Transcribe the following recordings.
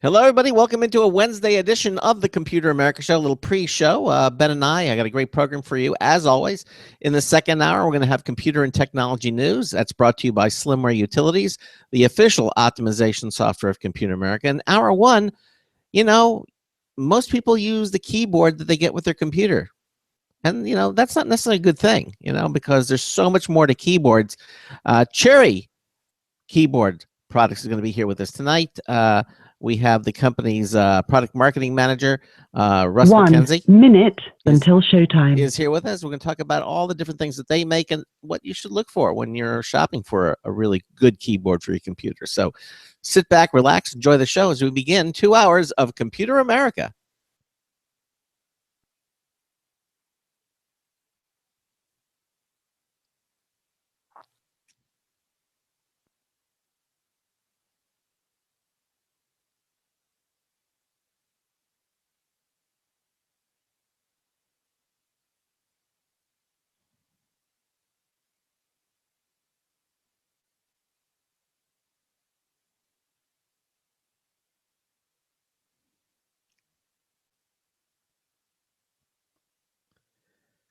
Hello, everybody. Welcome into a Wednesday edition of the Computer America Show, a little pre-show. Ben and I got a great program for you, as always. In the second hour, we're going to have computer and technology news. That's brought to you by SlimWare Utilities, the official optimization software of Computer America. And hour one, most people use the keyboard that they get with their computer. And, that's not necessarily a good thing, because there's so much more to keyboards. Cherry Keyboard Products is going to be here with us tonight. We have the company's product marketing manager, Russ MacKenzie. 1 minute until showtime. Is here with us. We're going to talk about all the different things that they make and what you should look for when you're shopping for a really good keyboard for your computer. So sit back, relax, enjoy the show as we begin 2 hours of Computer America.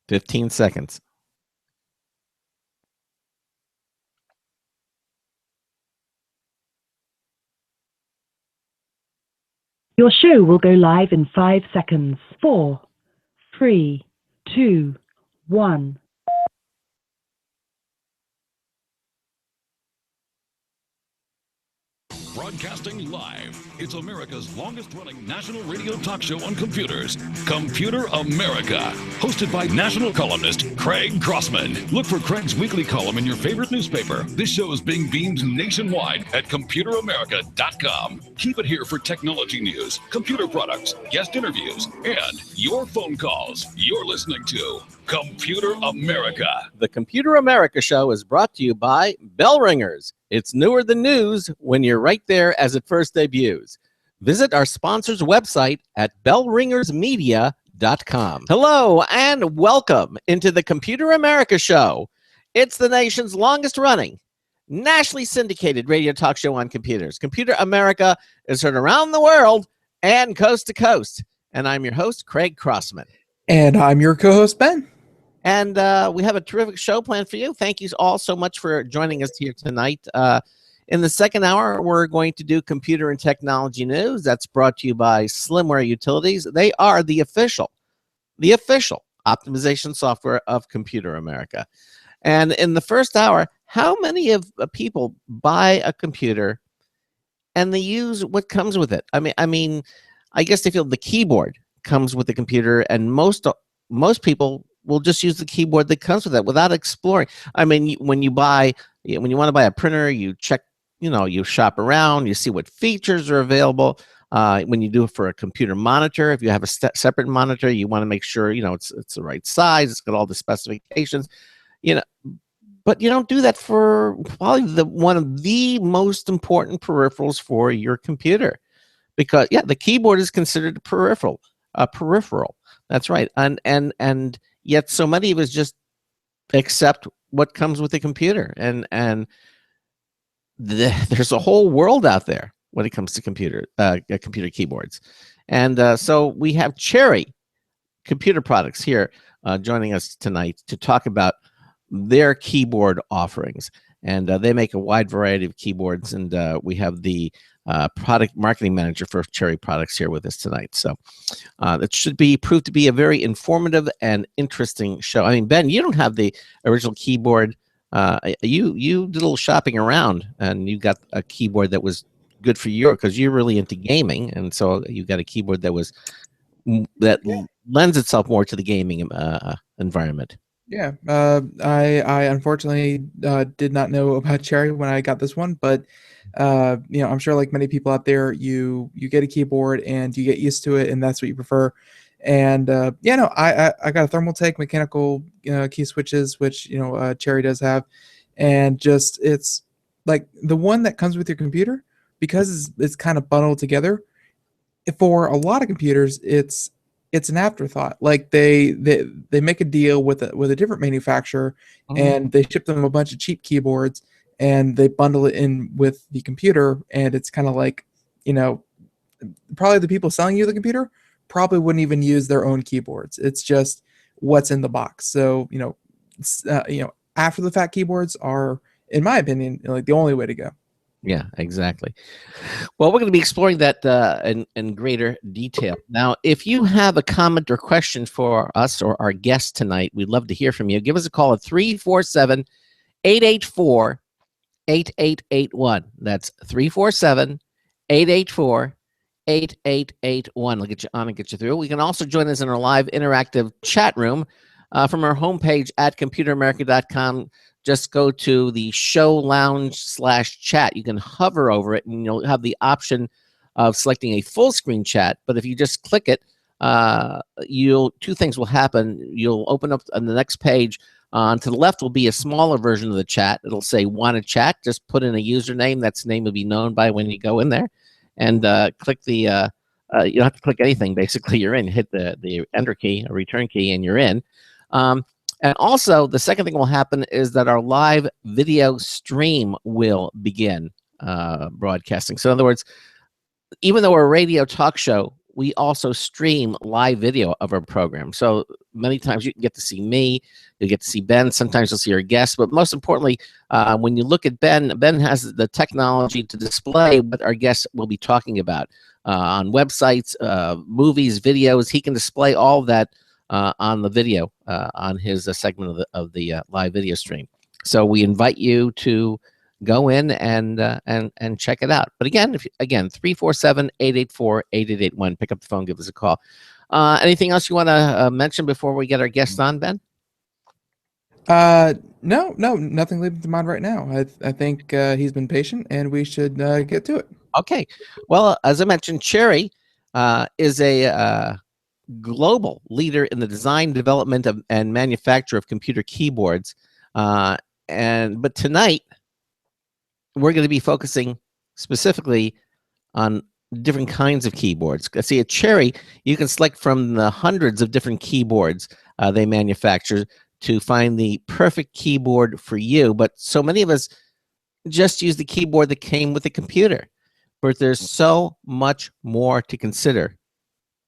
Fifteen seconds. Your show will go live in 5 seconds. 4, 3, 2, 1. Broadcasting live, it's America's longest-running national radio talk show on computers, Computer America, hosted by national columnist Craig Crossman. Look for Craig's weekly column in your favorite newspaper. This show is being beamed nationwide at ComputerAmerica.com. Keep it here for technology news, computer products, guest interviews, and your phone calls. You're listening to Computer America. The Computer America Show is brought to you by Bell Ringers. It's newer than news when you're right there as it first debuts. Visit our sponsor's website at bellringersmedia.com. Hello and welcome into the Computer America Show. It's the nation's longest running, nationally syndicated radio talk show on computers. Computer America is heard around the world and coast to coast. And I'm your host, Craig Crossman. And I'm your co-host, Ben. And we have a terrific show planned for you. Thank you all so much for joining us here tonight. In the second hour, we're going to do computer and technology news. That's brought to you by SlimWare Utilities. They are the official optimization software of Computer America. And in the first hour, how many of people buy a computer and they use what comes with it? I mean, I guess they feel the keyboard comes with the computer, and most people will just use the keyboard that comes with it without exploring. I mean, when you want to buy a printer, you check, you shop around, you see what features are available. When you do it for a computer monitor, if you have a separate monitor, you want to make sure, it's the right size, it's got all the specifications, but you don't do that for probably one of the most important peripherals for your computer, because the keyboard is considered a peripheral. That's right. And yet so many of us just accept what comes with the computer, and there's a whole world out there when it comes to computer keyboards. And so we have Cherry Computer Products here joining us tonight to talk about their keyboard offerings. And they make a wide variety of keyboards, and we have the product marketing manager for Cherry Products here with us tonight. So it should prove to be a very informative and interesting show. I mean, Ben, you don't have the original keyboard. You did a little shopping around, and you got a keyboard that was good for you because you're really into gaming, and so you got a keyboard that lends itself more to the gaming environment. Yeah, I unfortunately did not know about Cherry when I got this one, but I'm sure like many people out there, you get a keyboard and you get used to it, and that's what you prefer. And I got a Thermaltake mechanical key switches, which Cherry does have, and just it's like the one that comes with your computer, because it's kind of bundled together. For a lot of computers, it's an afterthought. Like they make a deal with a different manufacturer, and they ship them a bunch of cheap keyboards, and they bundle it in with the computer, and it's kind of like probably the people selling you the computer probably wouldn't even use their own keyboards. It's just what's in the box. So, after the fact keyboards are, in my opinion, like the only way to go. Yeah, exactly. Well, we're going to be exploring that in greater detail. Now, if you have a comment or question for us or our guest tonight, we'd love to hear from you. Give us a call at 347-884-8881. That's 347-884-8881. We'll get you on and get you through. We can also join us in our live interactive chat room from our homepage at computeramerica.com. Just go to the show lounge /chat. You can hover over it and you'll have the option of selecting a full screen chat. But if you just click it, two things will happen. You'll open up on the next page. To the left will be a smaller version of the chat. It'll say want to chat. Just put in a username. That name will be known by when you go in there. And click the, you don't have to click anything. Basically, you're in. Hit the enter key, a return key, and you're in. And also, the second thing will happen is that our live video stream will begin broadcasting. So in other words, even though we're a radio talk show, we also stream live video of our program. So many times you can get to see me, you'll get to see Ben, sometimes you'll see our guests, but most importantly, when you look at Ben, Ben has the technology to display what our guests will be talking about on websites, movies, videos. He can display all of that on the video on his segment of the live video stream. So we invite you to go in and check it out. But again, 347-884-8881. Pick up the phone, give us a call. Anything else you want to mention before we get our guest on, Ben? No, nothing leaping to mind right now. I think he's been patient, and we should get to it. Okay. Well, as I mentioned, Cherry is a global leader in the design, development, and manufacture of computer keyboards. But tonight, we're going to be focusing specifically on different kinds of keyboards. See, at Cherry, you can select from the hundreds of different keyboards they manufacture to find the perfect keyboard for you. But so many of us just use the keyboard that came with the computer. But there's so much more to consider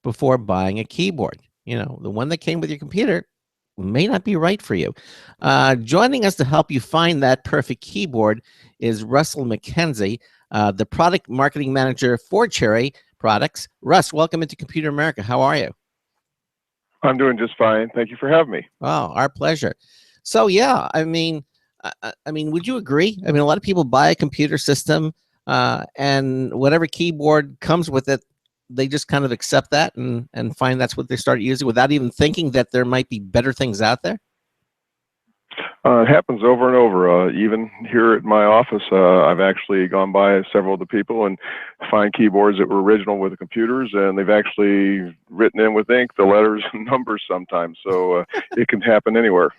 before buying a keyboard. You know, the one that came with your computer may not be right for you. Joining us to help you find that perfect keyboard is Russell MacKenzie, the product marketing manager for Cherry Products. Russ, welcome into Computer America. How are you? I'm doing just fine. Thank you for having me. Oh, our pleasure. So yeah, I mean, would you agree? I mean, a lot of people buy a computer system, and whatever keyboard comes with it, they just kind of accept that and find that's what they start using without even thinking that there might be better things out there? It happens over and over. Even here at my office, I've actually gone by several of the people and find keyboards that were original with the computers, and they've actually written in with ink the letters and numbers sometimes. So it can happen anywhere.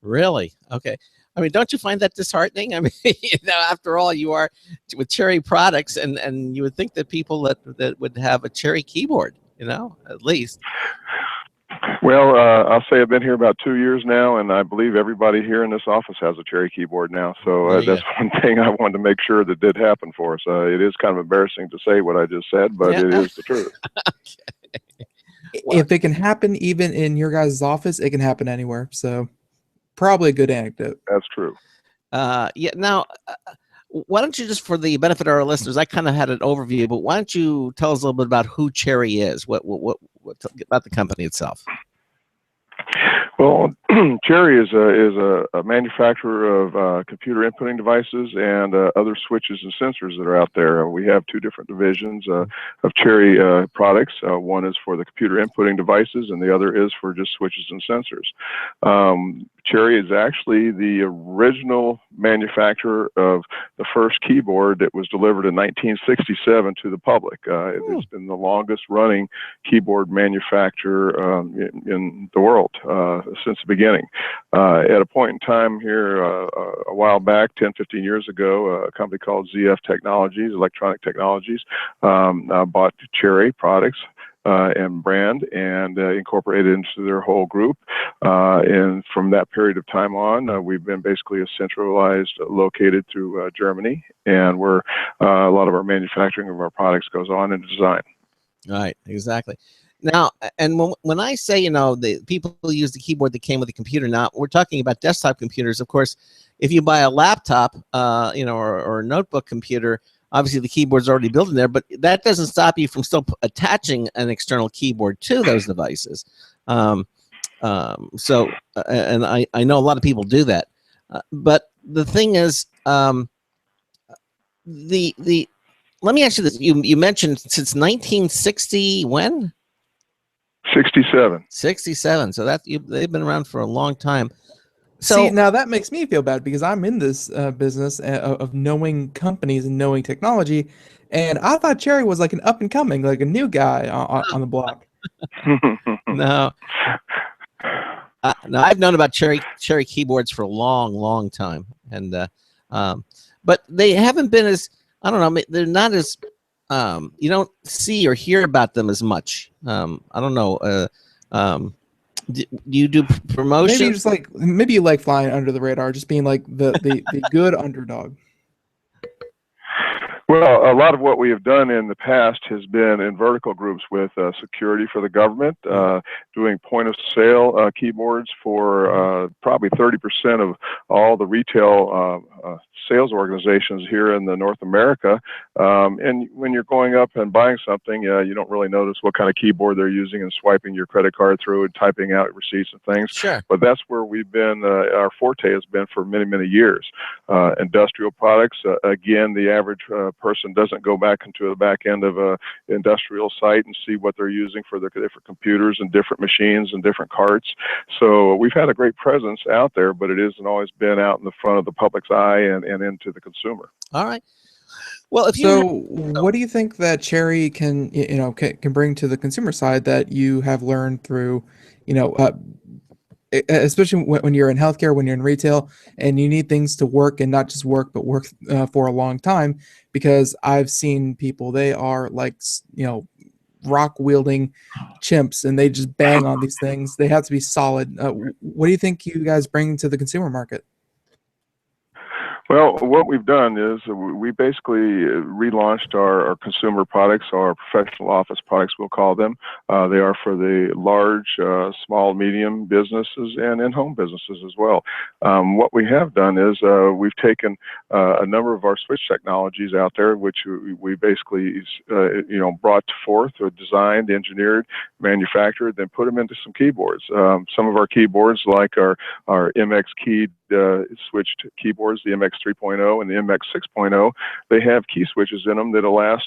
Really? Okay. I mean, don't you find that disheartening? I mean, after all, you are with Cherry Products, and you would think that people that would have a Cherry keyboard, at least. Well, I'll say I've been here about 2 years now, and I believe everybody here in this office has a Cherry keyboard now. So that's one thing I wanted to make sure that did happen for us. It is kind of embarrassing to say what I just said, but it is the truth. Okay. If it can happen even in your guys' office, it can happen anywhere. So probably a good anecdote. That's true. Yeah. Now, why don't you, just for the benefit of our listeners, I kind of had an overview, but why don't you tell us a little bit about who Cherry is? What about the company itself? Well, Cherry is a manufacturer of computer inputting devices and other switches and sensors that are out there. We have two different divisions of Cherry products. One is for the computer inputting devices, and the other is for just switches and sensors. Cherry is actually the original manufacturer of the first keyboard that was delivered in 1967 to the public. It's been the longest running keyboard manufacturer in the world since the beginning. At a point in time here a while back, 10, 15 years ago, a company called ZF Technologies, Electronic Technologies, bought Cherry products and brand and incorporated into their whole group. And from that period of time on, we've been basically a centralized, located through Germany, and a lot of our manufacturing of our products goes on into design. Right, exactly. Now, and when I say, the people who use the keyboard that came with the computer, now we're talking about desktop computers. Of course, if you buy a laptop, or a notebook computer, obviously the keyboard's already built in there, but that doesn't stop you from still attaching an external keyboard to those devices. And I know a lot of people do that. But the thing is, the let me ask you this. You mentioned since 1960, when? 67. 67. So they've been around for a long time. So See, now that makes me feel bad because I'm in this business of knowing companies and knowing technology, and I thought Cherry was like an up and coming, like a new guy on the block. no, no, I've known about Cherry keyboards for a long, long time, and but they haven't been as, I don't know. They're not as you don't see or hear about them as much. I don't know. Do you do promotion? Maybe you like flying under the radar, just being like the good underdog. Well, a lot of what we have done in the past has been in vertical groups with security for the government, doing point of sale keyboards for probably 30% of all the retail sales organizations here in the North America. And when you're going up and buying something, you don't really notice what kind of keyboard they're using and swiping your credit card through and typing out receipts and things. Sure. But that's where we've been, our forte has been for many, many years. Industrial products, again, the average person doesn't go back into the back end of a industrial site and see what they're using for their different computers and different machines and different carts. So we've had a great presence out there, but it hasn't always been out in the front of the public's eye and into the consumer. All right. Well, what do you think that Cherry can bring to the consumer side that you have learned through, especially when you're in healthcare, when you're in retail, and you need things to work and not just work, but work for a long time? Because I've seen people, they are like, rock wielding chimps, and they just bang on these things. They have to be solid. What do you think you guys bring to the consumer market? Well, what we've done is we basically relaunched our consumer products, our professional office products, we'll call them. They are for the large, small, medium businesses and in-home businesses as well. What we have done is we've taken a number of our switch technologies out there, which we basically, brought forth, or designed, engineered, manufactured, then put them into some keyboards. Some of our keyboards, like our MX keyed switched keyboards, the MX 3.0 and the MX 6.0, they have key switches in them that'll last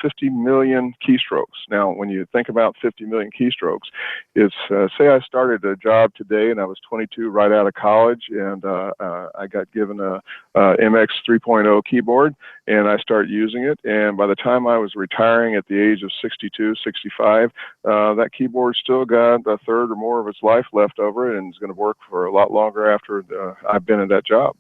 50 million keystrokes. Now, when you think about 50 million keystrokes, it's, say I started a job today and I was 22 right out of college, and I got given a MX 3.0 keyboard, and I started using it, and by the time I was retiring at the age of 62, 65, that keyboard still got a third or more of its life left over it, and is going to work for a lot longer after I've been in that job.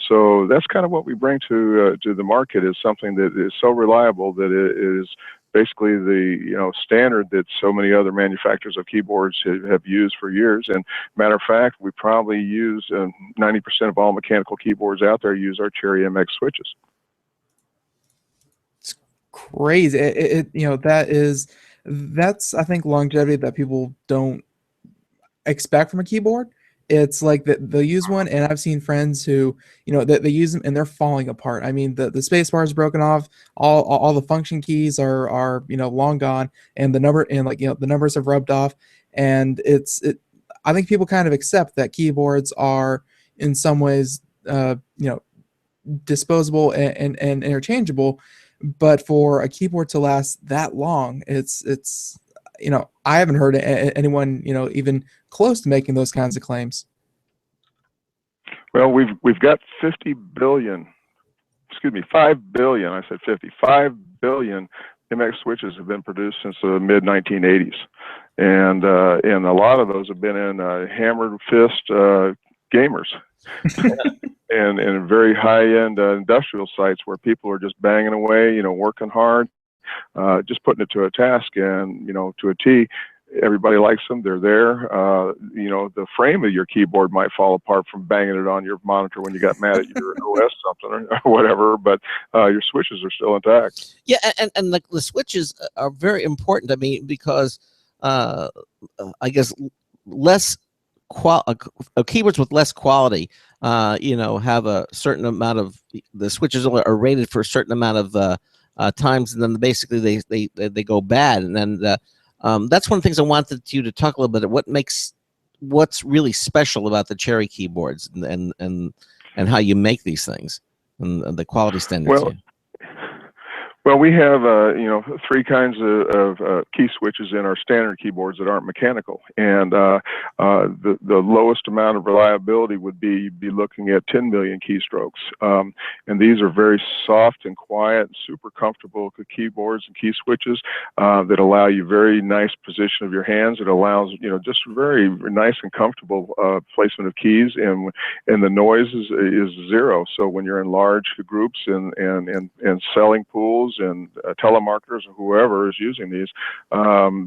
So that's kind of what we bring to the market, is something that is so reliable that it is basically the standard that so many other manufacturers of keyboards have used for years. And matter of fact, we probably use 90% of all mechanical keyboards out there use our Cherry MX switches. It's crazy. That's I think longevity that people don't expect from a keyboard. It's like they'll use one, and I've seen friends who, they use them and they're falling apart. I mean, the space bar is broken off, all the function keys are long gone, and the numbers have rubbed off, and I think people kind of accept that keyboards are in some ways disposable and interchangeable, but for a keyboard to last that long, it's I haven't heard anyone even close to making those kinds of claims. Well, we've got 5 billion. I said 50. 5 billion MX switches have been produced since the mid 1980s, and a lot of those have been in hammered fist gamers. and very high-end industrial sites where people are just banging away, working hard, just putting it to a task and to a T. everybody likes them. They're there. You know, the frame of your keyboard might fall apart from banging it on your monitor when you got mad at your OS something or whatever, but your switches are still intact. Yeah, and the switches are very important. I mean, because I guess less keyboards with less quality, you know, have a certain amount of, the switches are rated for a certain amount of times, and then basically they go bad. And then that's one of the things I wanted you to talk a little bit about. What's really special about the Cherry keyboards, and how you make these things, and the quality standards. Well, we have, you know, 3 kinds of key switches in our standard keyboards that aren't mechanical, and the lowest amount of reliability would be looking at 10 million keystrokes, and these are very soft and quiet, super comfortable keyboards and key switches that allow you very nice position of your hands. It allows, you know, just very nice and comfortable placement of keys, and the noise is 0. So when you're in large groups and selling pools and telemarketers or whoever is using these,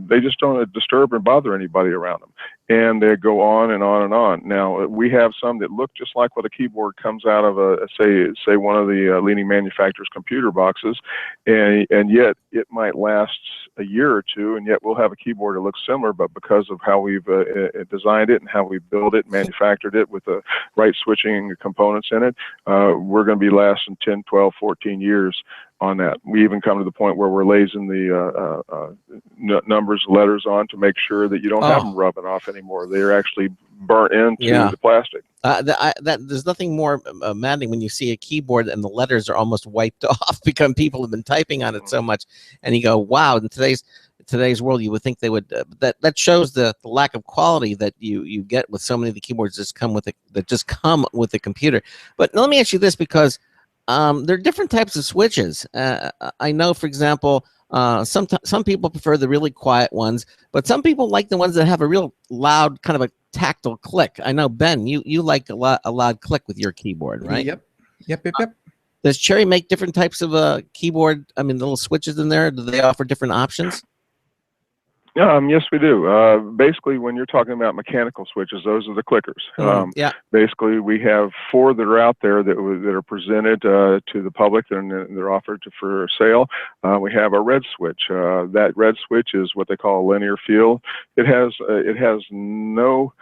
they just don't disturb and bother anybody around them. And they go on and on and on. Now, we have some that look just like what a keyboard comes out of say one of the leading manufacturers' computer boxes, and yet it might last a year or 2, and yet we'll have a keyboard that looks similar, but because of how we've designed it and how we built it, manufactured it with the right switching components in it, we're going to be lasting 10, 12, 14 years on that. We even come to the point where we're lasing the numbers, letters on to make sure that you don't have them rubbing off anymore. They're actually burnt into the plastic. There's nothing more maddening when you see a keyboard and the letters are almost wiped off because people have been typing on it so much, and you go, wow. In today's world, you would think they would. That shows the lack of quality that you get with so many of the keyboards that just come with the computer. But let me ask you this, because there are different types of switches. I know, for example, some people prefer the really quiet ones, but some people like the ones that have a real loud, kind of a tactile click. I know, Ben, you like a loud click with your keyboard, right? Yep. Does Cherry make different types of keyboard? I mean, little switches in there. Do they offer different options? Yes, we do. Basically, when you're talking about mechanical switches, those are the clickers. Basically, we have 4 that are out there that are presented to the public, and they're offered for sale. We have a red switch. That red switch is what they call a linear field. It has no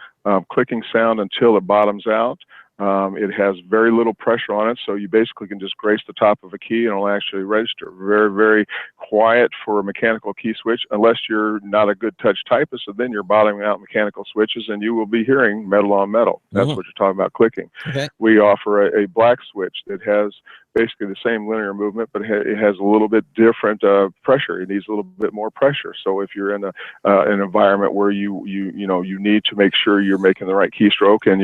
clicking sound until it bottoms out. It has very little pressure on it, so you basically can just grace the top of a key and it'll actually register. Very, very quiet for a mechanical key switch, unless you're not a good touch typist, so then you're bottoming out mechanical switches and you will be hearing metal on metal. That's what you're talking about clicking. Okay. We offer a black switch that has basically the same linear movement, but it has a little bit different pressure. It needs a little bit more pressure. So if you're in an environment where you need to make sure you're making the right keystroke, and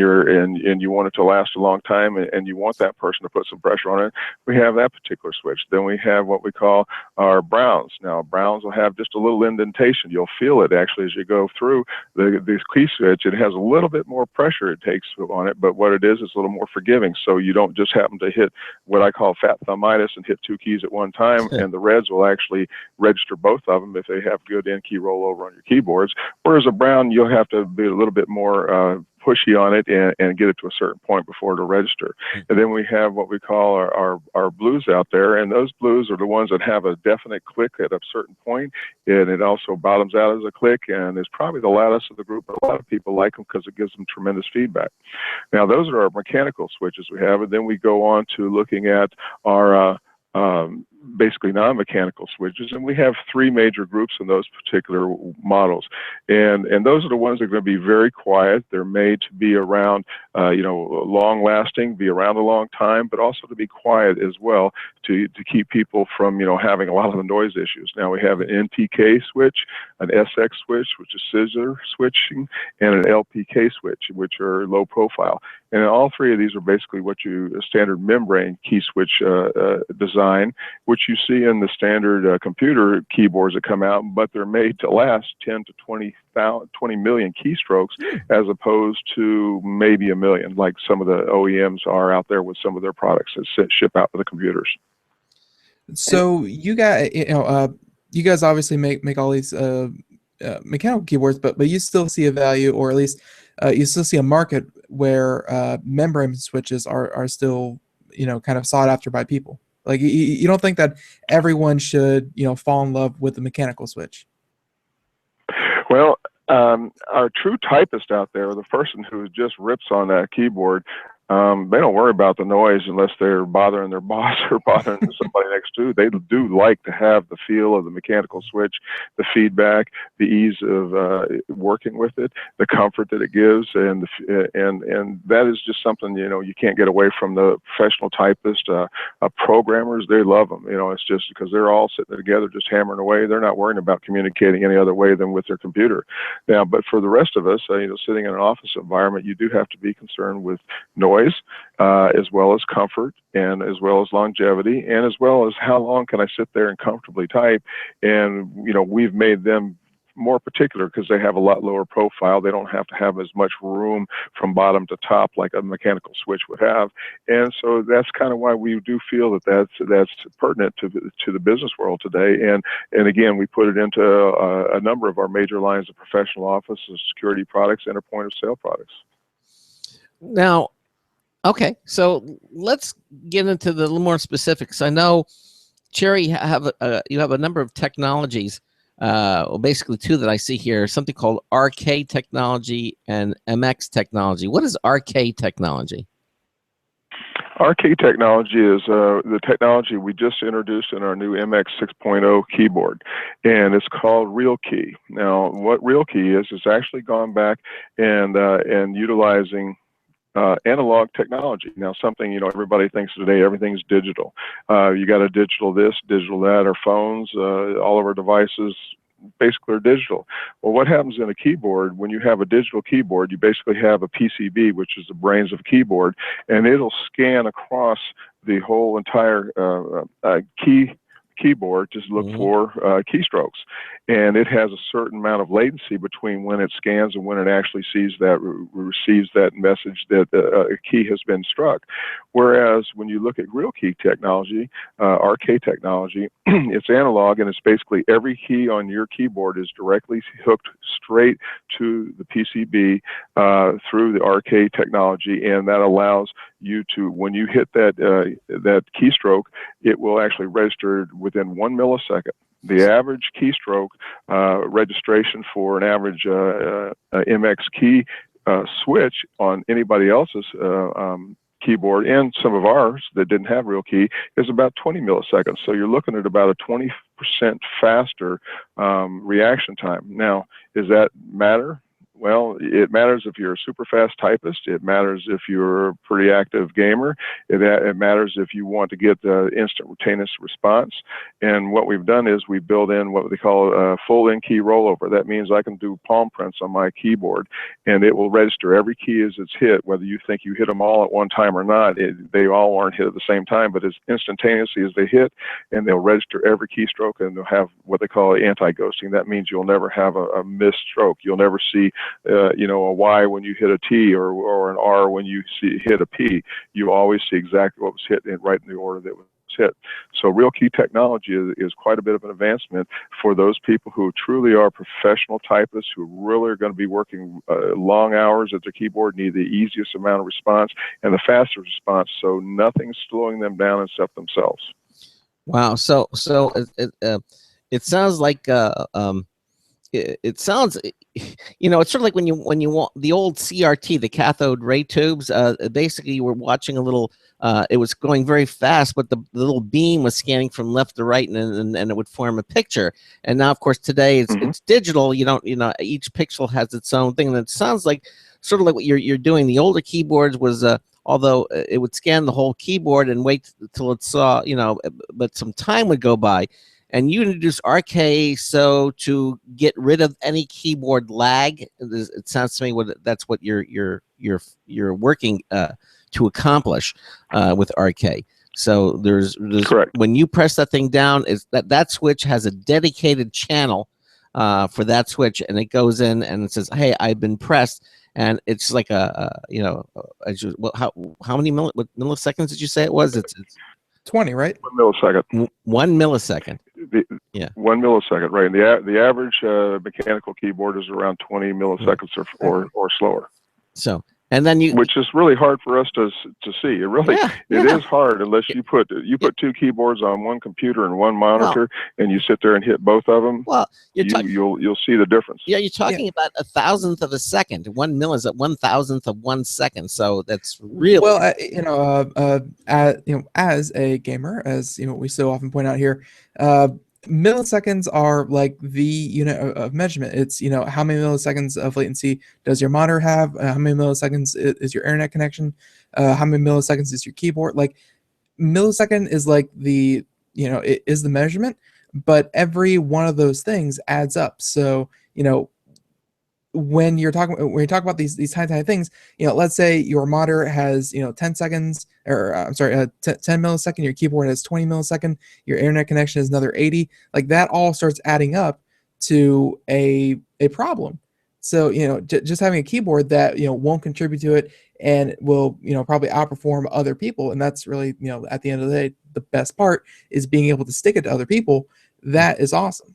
you want it to last a long time, and you want that person to put some pressure on it, we have that particular switch. Then we have what we call our browns. Now, browns will have just a little indentation. You'll feel it actually as you go through this key switch. It has a little bit more pressure it takes on it, but what it is a little more forgiving. So you don't just happen to hit what I call fat thumbitis and hit 2 keys at one time, and the reds will actually register both of them if they have good in-key rollover on your keyboards. Whereas a brown, you'll have to be a little bit more pushy on it and get it to a certain point before it'll register. And then we have what we call our blues out there, and those blues are the ones that have a definite click at a certain point, and it also bottoms out as a click, and is probably the loudest of the group. A lot of people like them because it gives them tremendous feedback. Now, those are our mechanical switches we have, and then we go on to looking at our basically non-mechanical switches, and we have 3 major groups in those particular models, and those are the ones that are going to be very quiet. They're made to be around long lasting, be around a long time, but also to be quiet as well, to keep people from having a lot of the noise issues. Now, we have an NPK switch, an SX switch, which is scissor switching, and an LPK switch, which are low profile. And all 3 of these are basically a standard membrane key switch design, which you see in the standard computer keyboards that come out, but they're made to last 10 to 20 million keystrokes, as opposed to maybe a million, like some of the OEMs are out there with some of their products that ship out with the computers. So you guys obviously make all these mechanical keyboards, but you still see a value, or at least you still see a market where membrane switches are still, you know, kind of sought after by people. Like you don't think that everyone should, you know, fall in love with the mechanical switch? Well, our true typist out there, the person who just rips on that keyboard, they don't worry about the noise unless they're bothering their boss or bothering somebody next to. They do like to have the feel of the mechanical switch, the feedback, the ease of working with it, the comfort that it gives, and that is just something, you know, you can't get away from. The professional typist, programmers, they love them. You know, it's just because they're all sitting together just hammering away. They're not worrying about communicating any other way than with their computer. Now, but for the rest of us, you know, sitting in an office environment, you do have to be concerned with noise, as well as comfort, and as well as longevity, and as well as how long can I sit there and comfortably type. And, you know, we've made them more particular because they have a lot lower profile. They don't have to have as much room from bottom to top like a mechanical switch would have. And so that's kind of why we do feel that that's pertinent to the business world today. And again, we put it into a number of our major lines of professional office, security products, and our point of sale products. Now, okay, so let's get into the little more specifics. I know, Cherry, you have a number of technologies. Well, basically two that I see here. Something called RK technology and MX technology. What is RK technology? RK technology is the technology we just introduced in our new MX 6.0 keyboard, and it's called RealKey. Now, what RealKey is actually gone back and utilizing analog technology. Now, something, you know, everybody thinks today everything's digital. You got a digital this, digital that. Our phones, all of our devices basically are digital. Well, what happens in a keyboard, when you have a digital keyboard, you basically have a PCB, which is the brains of a keyboard, and it'll scan across the whole entire keyboard to look for keystrokes, and it has a certain amount of latency between when it scans and when it actually receives that message that a key has been struck. Whereas when you look at RealKey technology, RK technology, it's analog, and it's basically every key on your keyboard is directly hooked straight to the PCB through the RK technology, and that allows you to, when you hit that keystroke, it will actually register within 1 millisecond. The average keystroke registration for an average MX key switch on anybody else's keyboard, and some of ours that didn't have RealKey, is about 20 milliseconds. So you're looking at about a 20% faster reaction time. Now, does that matter? Well, it matters if you're a super fast typist. It matters if you're a pretty active gamer. It matters if you want to get the instantaneous response. And what we've done is we build in what they call a full in-key rollover. That means I can do palm prints on my keyboard, and it will register every key as it's hit, whether you think you hit them all at one time or not. They all aren't hit at the same time, but as instantaneously as they hit, and they'll register every keystroke, and they'll have what they call anti-ghosting. That means you'll never have a missed stroke. You'll never see you know, a Y when you hit a T, or an R when you hit a P. You always see exactly what was hit right in the order that was hit. So RealKey technology is quite a bit of an advancement for those people who truly are professional typists, who really are going to be working long hours at their keyboard, need the easiest amount of response and the fastest response, so nothing's slowing them down except themselves. Wow. So it sounds like it sounds, you know, it's sort of like when you want the old CRT, the cathode ray tubes. Basically, you were watching a little. It was going very fast, but the little beam was scanning from left to right, and it would form a picture. And now, of course, today it's digital. You don't, each pixel has its own thing, and it sounds like sort of like what you're doing. The older keyboards was, although it would scan the whole keyboard and wait till it saw, but some time would go by. And you introduce RK so to get rid of any keyboard lag. It sounds to me that's what you're working to accomplish with RK. So there's correct. When you press that thing down, is that switch has a dedicated channel for that switch, and it goes in and it says, "Hey, I've been pressed." And it's like how many milliseconds did you say it was? It's 20, right? 1 millisecond. 1 millisecond. Yeah. 1 millisecond, right? And the average mechanical keyboard is around 20 milliseconds or slower. So, and then which is really hard for us to see. It really it is hard unless you put two keyboards on one computer and one monitor, and you sit there and hit both of them. Well, you'll see the difference. Yeah, you're talking about 1,000th of a second. 1 mil is at 1,000th of 1 second. So that's really well. As a gamer, as we so often point out here, milliseconds are like the unit of measurement. It's how many milliseconds of latency does your monitor have, how many milliseconds is your internet connection, how many milliseconds is your keyboard. Like millisecond is like the it is the measurement, but every one of those things adds up. So when you talk about these tiny things, let's say your monitor has 10 seconds, or 10 millisecond, your keyboard has 20 millisecond, your internet connection is another 80. Like that all starts adding up to a problem. So just having a keyboard that won't contribute to it and will probably outperform other people, and that's really at the end of the day the best part is being able to stick it to other people. That is awesome.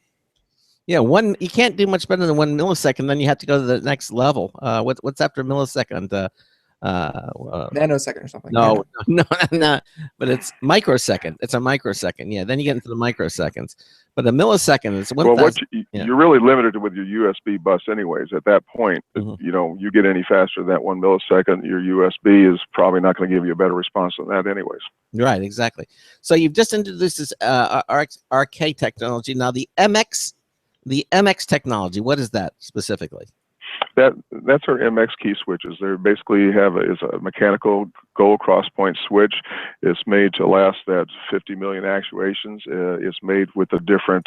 Yeah, you can't do much better than 1 millisecond. Then you have to go to the next level. What's after a millisecond? Nanosecond or something. No, but it's microsecond. It's a microsecond. Yeah, then you get into the microseconds. But a millisecond is 1,000. Well, you're really limited with your USB bus, anyways. At that point, you get any faster than that 1 millisecond, your USB is probably not going to give you a better response than that, anyways. Right, exactly. So you've just introduced this RK technology. Now the MX technology, what is that specifically? That's our MX key switches. They basically is a mechanical gold cross-point switch. It's made to last that 50 million actuations. It's made with a different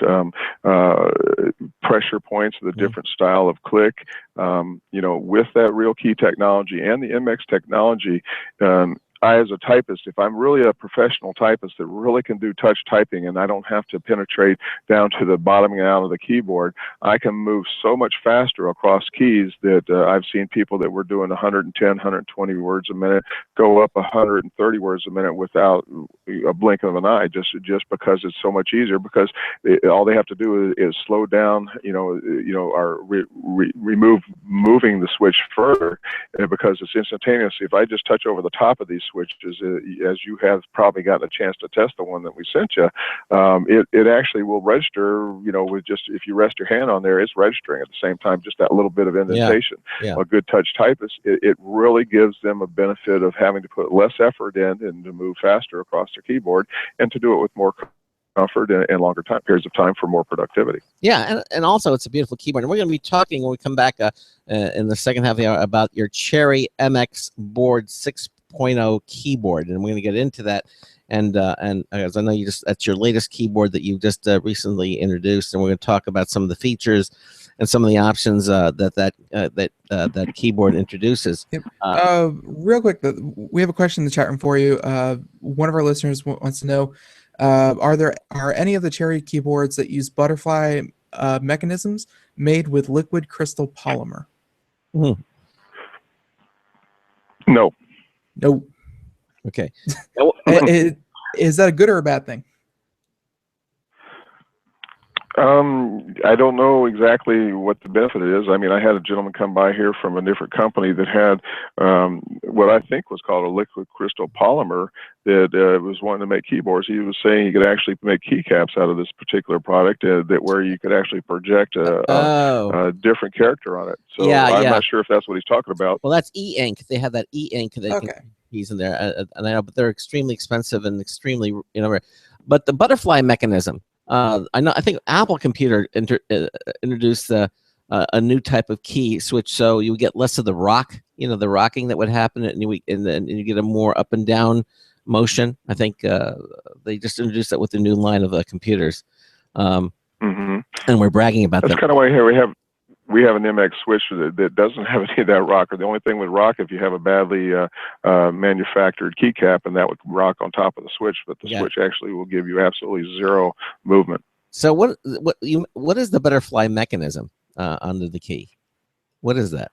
pressure points, the different style of click. With that real key technology and the MX technology, I, as a typist, if I'm really a professional typist that really can do touch typing and I don't have to penetrate down to the bottoming out of the keyboard, I can move so much faster across keys that I've seen people that were doing 110, 120 words a minute go up 130 words a minute without a blink of an eye, just because it's so much easier, because all they have to do is slow down, or remove moving the switch further, because it's instantaneous. If I just touch over the top of these switches, as you have probably gotten a chance to test the one that we sent you, it actually will register, with just, if you rest your hand on there, it's registering at the same time, just that little bit of indentation. Yeah. A good touch typist, it really gives them a benefit of having to put less effort in and to move faster across their keyboard, and to do it with more comfort and longer periods of time for more productivity. Yeah, and also it's a beautiful keyboard. And we're going to be talking when we come back in the second half of the hour about your Cherry MX Board 6.0 keyboard, and we're going to get into that. And as I know that's your latest keyboard that you just recently introduced, and we're going to talk about some of the features and some of the options that keyboard introduces. Yep. Real quick, we have a question in the chat room for you. One of our listeners wants to know: are any of the Cherry keyboards that use butterfly mechanisms made with liquid crystal polymer? No. No. Okay. Is that a good or a bad thing? I don't know exactly what the benefit is. I mean, I had a gentleman come by here from a different company that had what I think was called a liquid crystal polymer that was wanting to make keyboards. He was saying you could actually make keycaps out of this particular product, where you could actually project a different character on it. So I'm not sure if that's what he's talking about. Well, that's e-ink. They have that e-ink that can use in there, and I know, but they're extremely expensive and extremely rare. But the butterfly mechanism. I think Apple Computer introduced a new type of key switch, so you get less of the rock, the rocking that would happen, and you get a more up and down motion. I think they just introduced that with the new line of computers, and we're bragging about that. That's kind of why here we have an MX switch that doesn't have any of that rocker. The only thing with rock, if you have a badly manufactured keycap, and that would rock on top of the switch, but the switch actually will give you absolutely zero movement. So what is the butterfly mechanism under the key? What is that?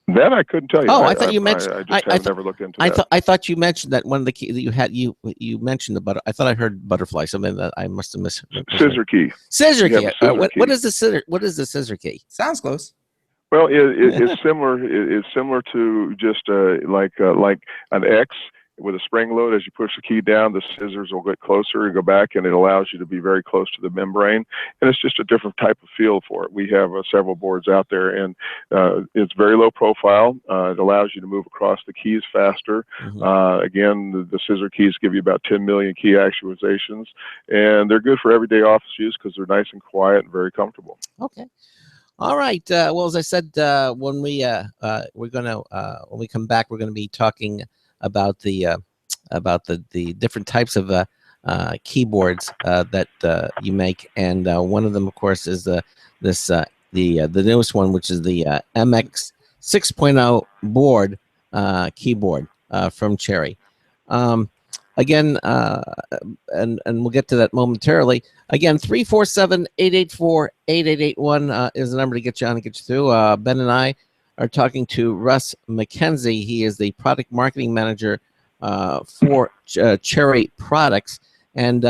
That I couldn't tell you. Oh, I thought you mentioned. I just have never looked into I that. thought I thought you mentioned that one of the key that you had you mentioned the butter. I thought I heard butterfly, something that I must have missed. Scissor key. Scissor You key. have a scissor key. What is the scissor? What is the scissor key? Sounds close. Well, it's similar. It's similar to just like an X with a spring load. As you push the key down, the scissors will get closer and go back, and it allows you to be very close to the membrane. And it's just a different type of feel for it. We have several boards out there, and it's very low profile. It allows you to move across the keys faster. Again, the scissor keys give you about 10 million key actualizations, and they're good for everyday office use because they're nice and quiet and very comfortable. Okay. All right. Well, as I said, when we when we come back, we're gonna be talking about the different types of keyboards that you make, and one of them, of course, is the newest one, which is the MX 6.0 board keyboard from Cherry. Again, and we'll get to that momentarily. Again, 347-884-8881 is the number to get you on and get you through. Ben and I are talking to Russ MacKenzie. He is the product marketing manager for Cherry Products. And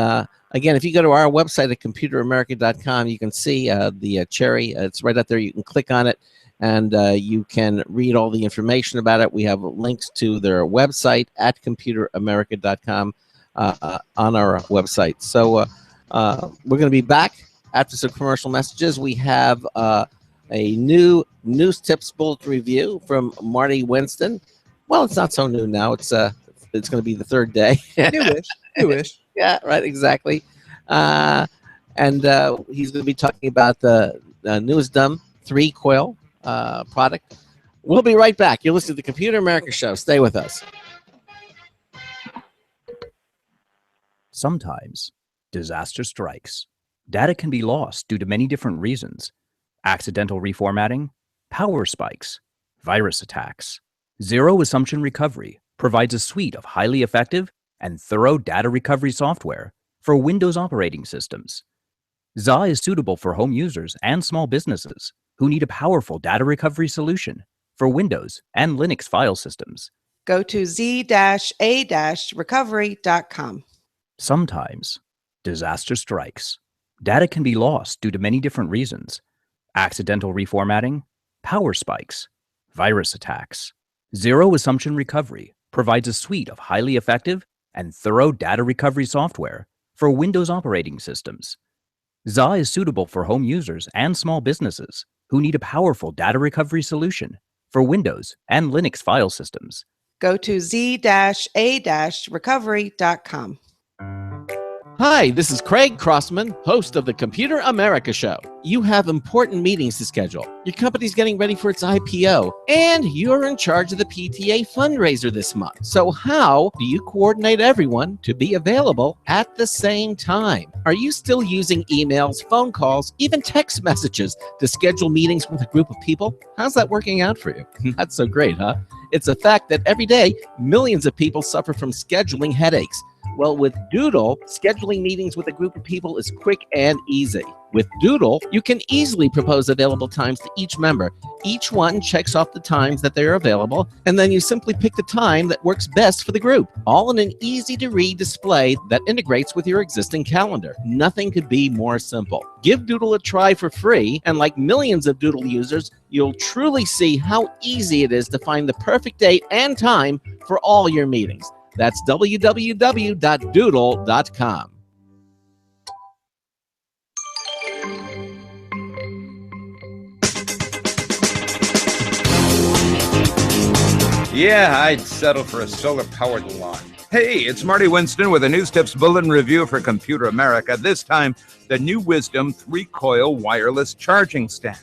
again, if you go to our website at computeramerica.com, you can see the Cherry. It's right up there. You can click on it, and you can read all the information about it. We have links to their website at computeramerica.com on our website. So we're going to be back after some commercial messages. We have a new news tips bulletin review from Marty Winston. Well, it's not so new now. It's going to be the third day. Newish. Yeah, right, exactly. And he's going to be talking about the newest 3-coil product. We'll be right back. You're listening to the Computer America Show. Stay with us. Sometimes disaster strikes. Data can be lost due to many different reasons: accidental reformatting, power spikes, virus attacks. Zero Assumption Recovery provides a suite of highly effective and thorough data recovery software for Windows operating systems. ZA is suitable for home users and small businesses who need a powerful data recovery solution for Windows and Linux file systems. Go to z-a-recovery.com. Sometimes disaster strikes. Data can be lost due to many different reasons: accidental reformatting, power spikes, virus attacks. Zero Assumption Recovery provides a suite of highly effective and thorough data recovery software for Windows operating systems. ZA is suitable for home users and small businesses who need a powerful data recovery solution for Windows and Linux file systems. Go to z-a-recovery.com. Hi, this is Craig Crossman, host of the Computer America Show. You have important meetings to schedule. Your company's getting ready for its IPO, and you're in charge of the PTA fundraiser this month. So how do you coordinate everyone to be available at the same time? Are you still using emails, phone calls, even text messages to schedule meetings with a group of people? How's that working out for you? That's so great, huh? It's a fact that every day, millions of people suffer from scheduling headaches. Well, with Doodle, scheduling meetings with a group of people is quick and easy. With Doodle, you can easily propose available times to each member. Each one checks off the times that they are available, and then you simply pick the time that works best for the group, all in an easy-to-read display that integrates with your existing calendar. Nothing could be more simple. Give Doodle a try for free, and like millions of Doodle users, you'll truly see how easy it is to find the perfect date and time for all your meetings. That's www.doodle.com. Yeah, I'd settle for a solar-powered lawn. Hey, it's Marty Winston with a News Tips Bulletin Review for Computer America. This time, the new Wisdom 3-coil wireless charging stand.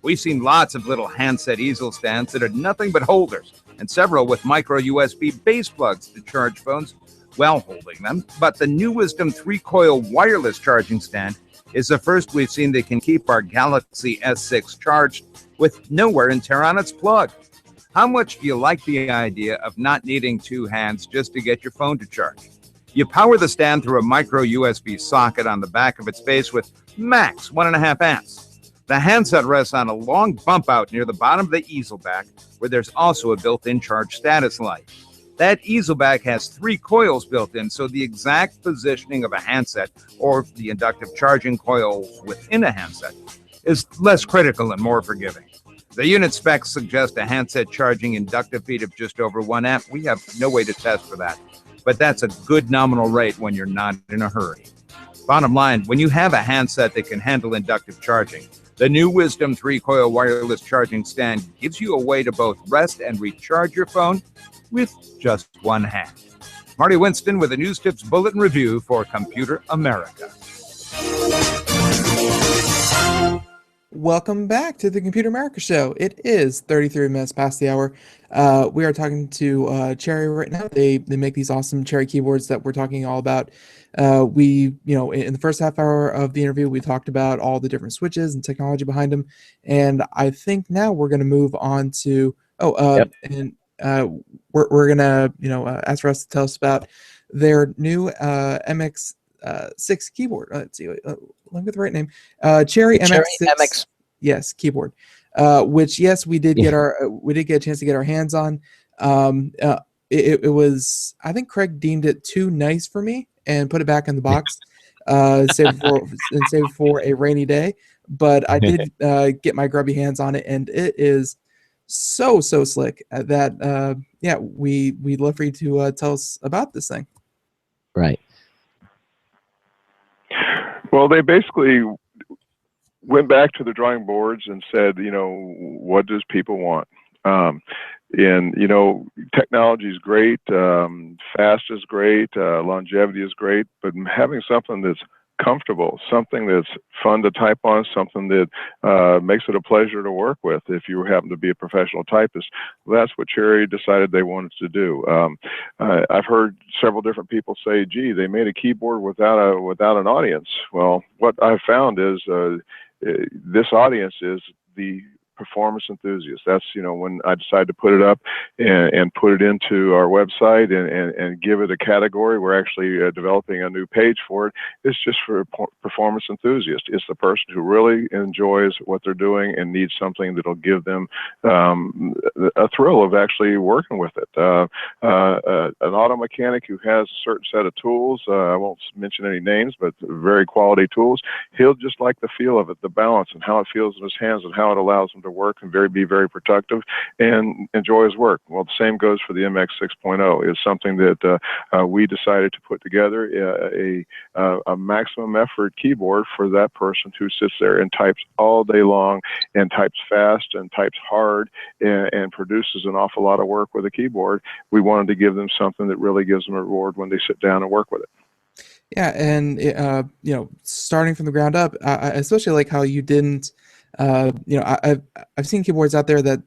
We've seen lots of little handset easel stands that are nothing but holders, and several with micro USB base plugs to charge phones while holding them. But the new Wisdom 3-coil wireless charging stand is the first we've seen that can keep our Galaxy S6 charged with no wear and tear on its plug. How much do you like the idea of not needing two hands just to get your phone to charge? You power the stand through a micro USB socket on the back of its base with max 1.5 amps. The handset rests on a long bump out near the bottom of the easel back, where there's also a built-in charge status light. That easel back has 3 coils built in, so the exact positioning of a handset or the inductive charging coils within a handset is less critical and more forgiving. The unit specs suggest a handset charging inductive speed of just over 1 amp. We have no way to test for that, but that's a good nominal rate when you're not in a hurry. Bottom line, when you have a handset that can handle inductive charging, the new Wisdom 3-coil wireless charging stand gives you a way to both rest and recharge your phone with just one hand. Marty Winston with a News Tips Bulletin Review for Computer America. Welcome back to the Computer America Show. It is 33 minutes past the hour. We are talking to Cherry right now. They make these awesome Cherry keyboards that we're talking all about. In the first half hour of the interview, we talked about all the different switches and technology behind them. And I think now we're going to move on to we're going to ask Russ to tell us about their new MX6 keyboard. Let's see. Let me get the right name. Cherry MX6. Yes, keyboard. Which yes, we did get a chance to get our hands on. It was, I think Craig deemed it too nice for me and put it back in the box, save it for a rainy day. But I did get my grubby hands on it, and it is so slick that we'd love for you to tell us about this thing. Right. Well, they basically went back to the drawing boards and said, what does people want? Technology is great, fast is great, longevity is great, but having something that's comfortable, something that's fun to type on, something that makes it a pleasure to work with if you happen to be a professional typist, that's what Cherry decided they wanted to do. I've heard several different people say, gee, they made a keyboard without an audience. Well, what I've found is this audience is the performance enthusiasts. That's, when I decided to put it up and put it into our website and give it a category, we're actually developing a new page for it. It's just for performance enthusiasts. It's the person who really enjoys what they're doing and needs something that'll give them a thrill of actually working with it. An auto mechanic who has a certain set of tools, I won't mention any names, but very quality tools, he'll just like the feel of it, the balance and how it feels in his hands and how it allows him to work and be very productive and enjoy his work. Well, the same goes for the MX 6.0. It's something that we decided to put together a maximum effort keyboard for that person who sits there and types all day long and types fast and types hard and produces an awful lot of work with a keyboard. We wanted to give them something that really gives them a reward when they sit down and work with it. Yeah, and starting from the ground up, I especially like how you didn't. I've seen keyboards out there that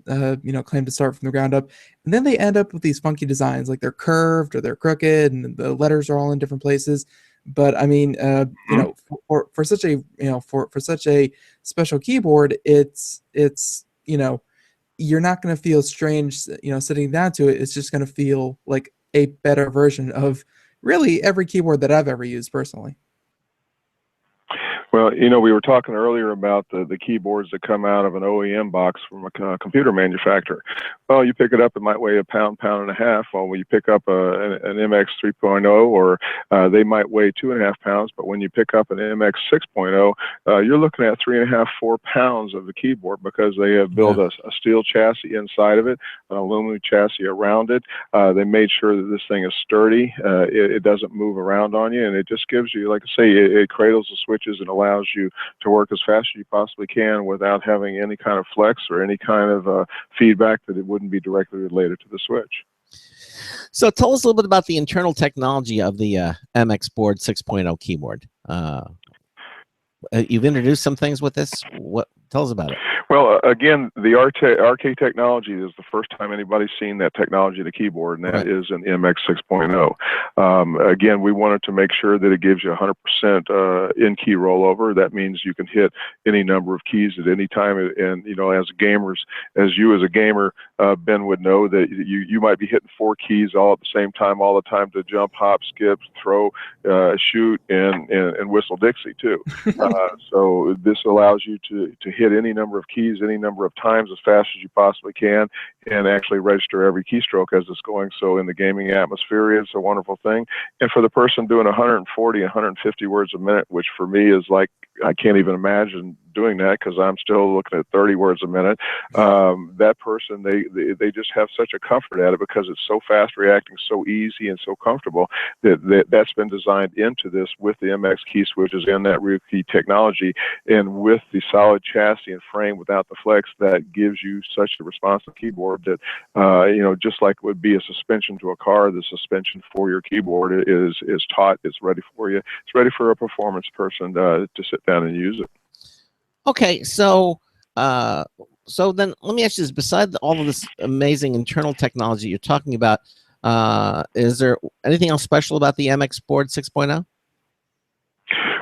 claim to start from the ground up, and then they end up with these funky designs, like they're curved or they're crooked, and the letters are all in different places. But I mean, for such a special keyboard, it's you're not going to feel strange, sitting down to it. It's just going to feel like a better version of really every keyboard that I've ever used personally. Well, we were talking earlier about the keyboards that come out of an OEM box from a computer manufacturer. Well, you pick it up, it might weigh a pound and a half. Well, when you pick up an MX 3.0, or they might weigh 2.5 pounds, but when you pick up an MX 6.0, you're looking at 3.5, 4 pounds of the keyboard because they have built a steel chassis inside of it, an aluminum chassis around it. They made sure that this thing is sturdy. It doesn't move around on you, and it just gives you, like I say, it cradles the switches and allows you to work as fast as you possibly can without having any kind of flex or any kind of feedback that it wouldn't be directly related to the switch. So tell us a little bit about the internal technology of the MX Board 6.0 keyboard. You've introduced some things with this. Tell us about it. Well, again, the RK technology is the first time anybody's seen that technology in a keyboard, and that is an MX 6.0. Again, we wanted to make sure that it gives you 100% in-key rollover. That means you can hit any number of keys at any time. And, as a gamer, Ben would know that you might be hitting 4 keys all at the same time, all the time, to jump, hop, skip, throw, shoot, and whistle Dixie, too. So this allows you to hit hit any number of keys any number of times as fast as you possibly can, and actually register every keystroke as it's going. So in the gaming atmosphere, it's a wonderful thing. And for the person doing 140, 150 words a minute, which for me is like, I can't even imagine doing that because I'm still looking at 30 words a minute. That person, they just have such a comfort at it because it's so fast reacting, so easy and so comfortable that's been designed into this with the MX key switches and that rear key technology, and with the solid chassis and frame without the flex, that gives you such a responsive keyboard that, just like it would be a suspension to a car, the suspension for your keyboard is taut, it's ready for you. It's ready for a performance person to sit down and use it. Okay, so then let me ask you this: besides all of this amazing internal technology you're talking about, is there anything else special about the MX Board 6.0?